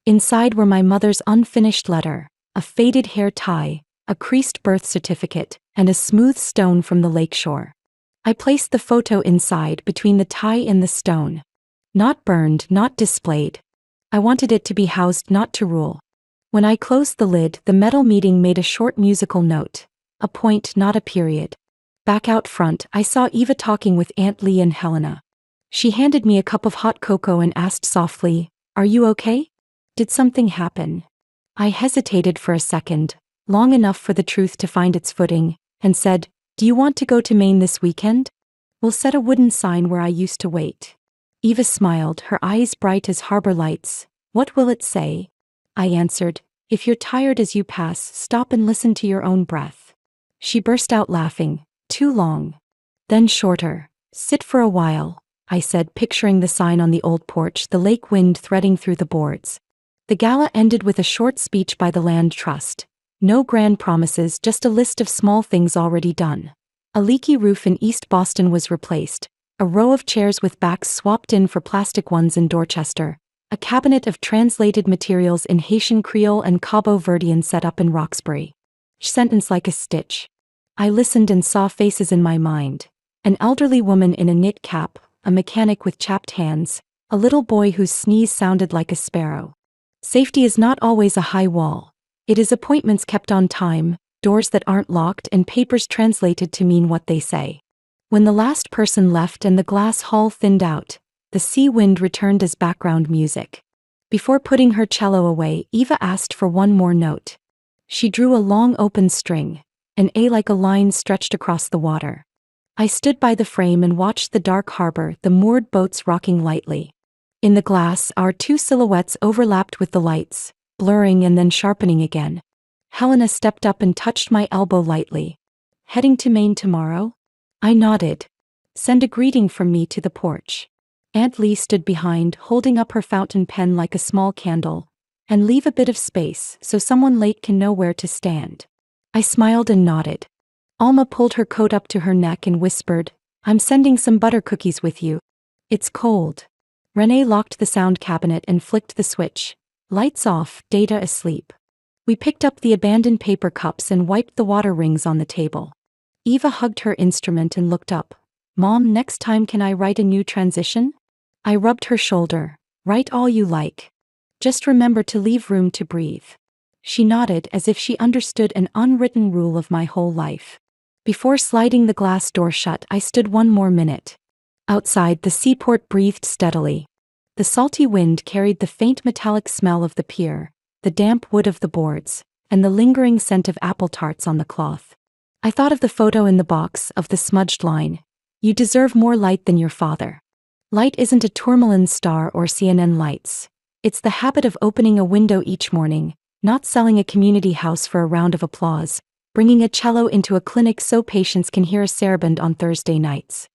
Speaker 1: Inside were my mother's unfinished letter, a faded hair tie, a creased birth certificate, and a smooth stone from the lakeshore. I placed the photo inside between the tie and the stone. Not burned, not displayed. I wanted it to be housed, not to rule. When I closed the lid, the metal meeting made a short musical note. A point, not a period. Back out front, I saw Eva talking with Aunt Lee and Helena. She handed me a cup of hot cocoa and asked softly, "Are you okay? Did something happen?" I hesitated for a second, long enough for the truth to find its footing, and said, "Do you want to go to Maine this weekend? We'll set a wooden sign where I used to wait." Eva smiled, her eyes bright as harbor lights. "What will it say?" I answered, "If you're tired as you pass, stop and listen to your own breath." She burst out laughing. "Too long." Then shorter. "Sit for a while," I said, picturing the sign on the old porch, the lake wind threading through the boards. The gala ended with a short speech by the Land Trust. No grand promises, just a list of small things already done. A leaky roof in East Boston was replaced. A row of chairs with backs swapped in for plastic ones in Dorchester. A cabinet of translated materials in Haitian Creole and Cabo Verdean set up in Roxbury. Sentence like a stitch. I listened and saw faces in my mind. An elderly woman in a knit cap, a mechanic with chapped hands, a little boy whose sneeze sounded like a sparrow. Safety is not always a high wall. It is appointments kept on time, doors that aren't locked, and papers translated to mean what they say. When the last person left and the glass hall thinned out, the sea wind returned as background music. Before putting her cello away, Eva asked for one more note. She drew a long open string, an A like a line stretched across the water. I stood by the frame and watched the dark harbor, the moored boats rocking lightly. In the glass, our two silhouettes overlapped with the lights, blurring and then sharpening again. Helena stepped up and touched my elbow lightly. "Heading to Maine tomorrow?" I nodded. "Send a greeting from me to the porch." Aunt Lee stood behind, holding up her fountain pen like a small candle. "And leave a bit of space, so someone late can know where to stand." I smiled and nodded. Alma pulled her coat up to her neck and whispered, "I'm sending some butter cookies with you. It's cold." Renee locked the sound cabinet and flicked the switch. Lights off, Data asleep. We picked up the abandoned paper cups and wiped the water rings on the table. Eva hugged her instrument and looked up. "Mom, next time can I write a new transition?" I rubbed her shoulder. "Write all you like. Just remember to leave room to breathe." She nodded as if she understood an unwritten rule of my whole life. Before sliding the glass door shut, I stood one more minute. Outside, the seaport breathed steadily. The salty wind carried the faint metallic smell of the pier, the damp wood of the boards, and the lingering scent of apple tarts on the cloth. I thought of the photo in the box, of the smudged line, "You deserve more light than your father." Light isn't a tourmaline star or CNN lights. It's the habit of opening a window each morning, not selling a community house for a round of applause, bringing a cello into a clinic so patients can hear a saraband on Thursday nights.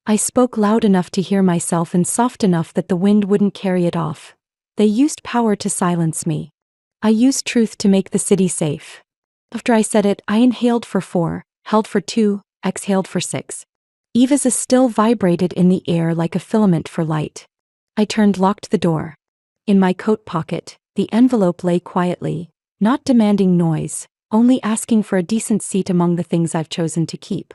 Speaker 1: I spoke loud enough to hear myself and soft enough that the wind wouldn't carry it off. They used power to silence me. I used truth to make the city safe. After I said it, I inhaled for 4, held for 2, exhaled for 6. Eva's still vibrated in the air like a filament for light. I locked the door. In my coat pocket, the envelope lay quietly, not demanding noise, only asking for a decent seat among the things I've chosen to keep.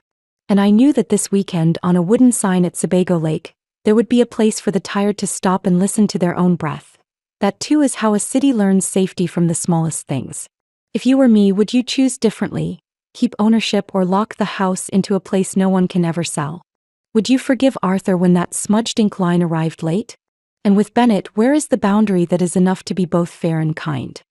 Speaker 1: And I knew that this weekend, on a wooden sign at Sebago Lake, there would be a place for the tired to stop and listen to their own breath. That too is how a city learns safety from the smallest things. If you were me, would you choose differently? Keep ownership or lock the house into a place no one can ever sell? Would you forgive Arthur when that smudged ink line arrived late? And with Bennett, where is the boundary that is enough to be both fair and kind?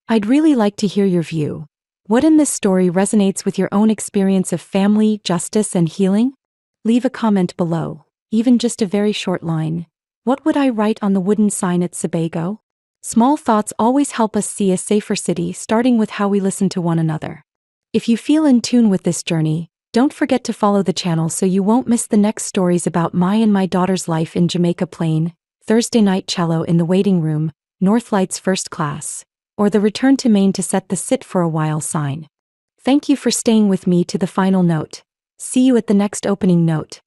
Speaker 1: I'd really like to hear your view. What in this story resonates with your own experience of family, justice, and healing? Leave a comment below, even just a very short line. What would I write on the wooden sign at Sebago? Small thoughts always help us see a safer city, starting with how we listen to one another. If you feel in tune with this journey, don't forget to follow the channel so you won't miss the next stories about my daughter's life in Jamaica Plain, Thursday night cello in the waiting room, Northlight's first class, or the return to Maine to set the sit for a while sign. Thank you for staying with me to the final note. See you at the next opening note.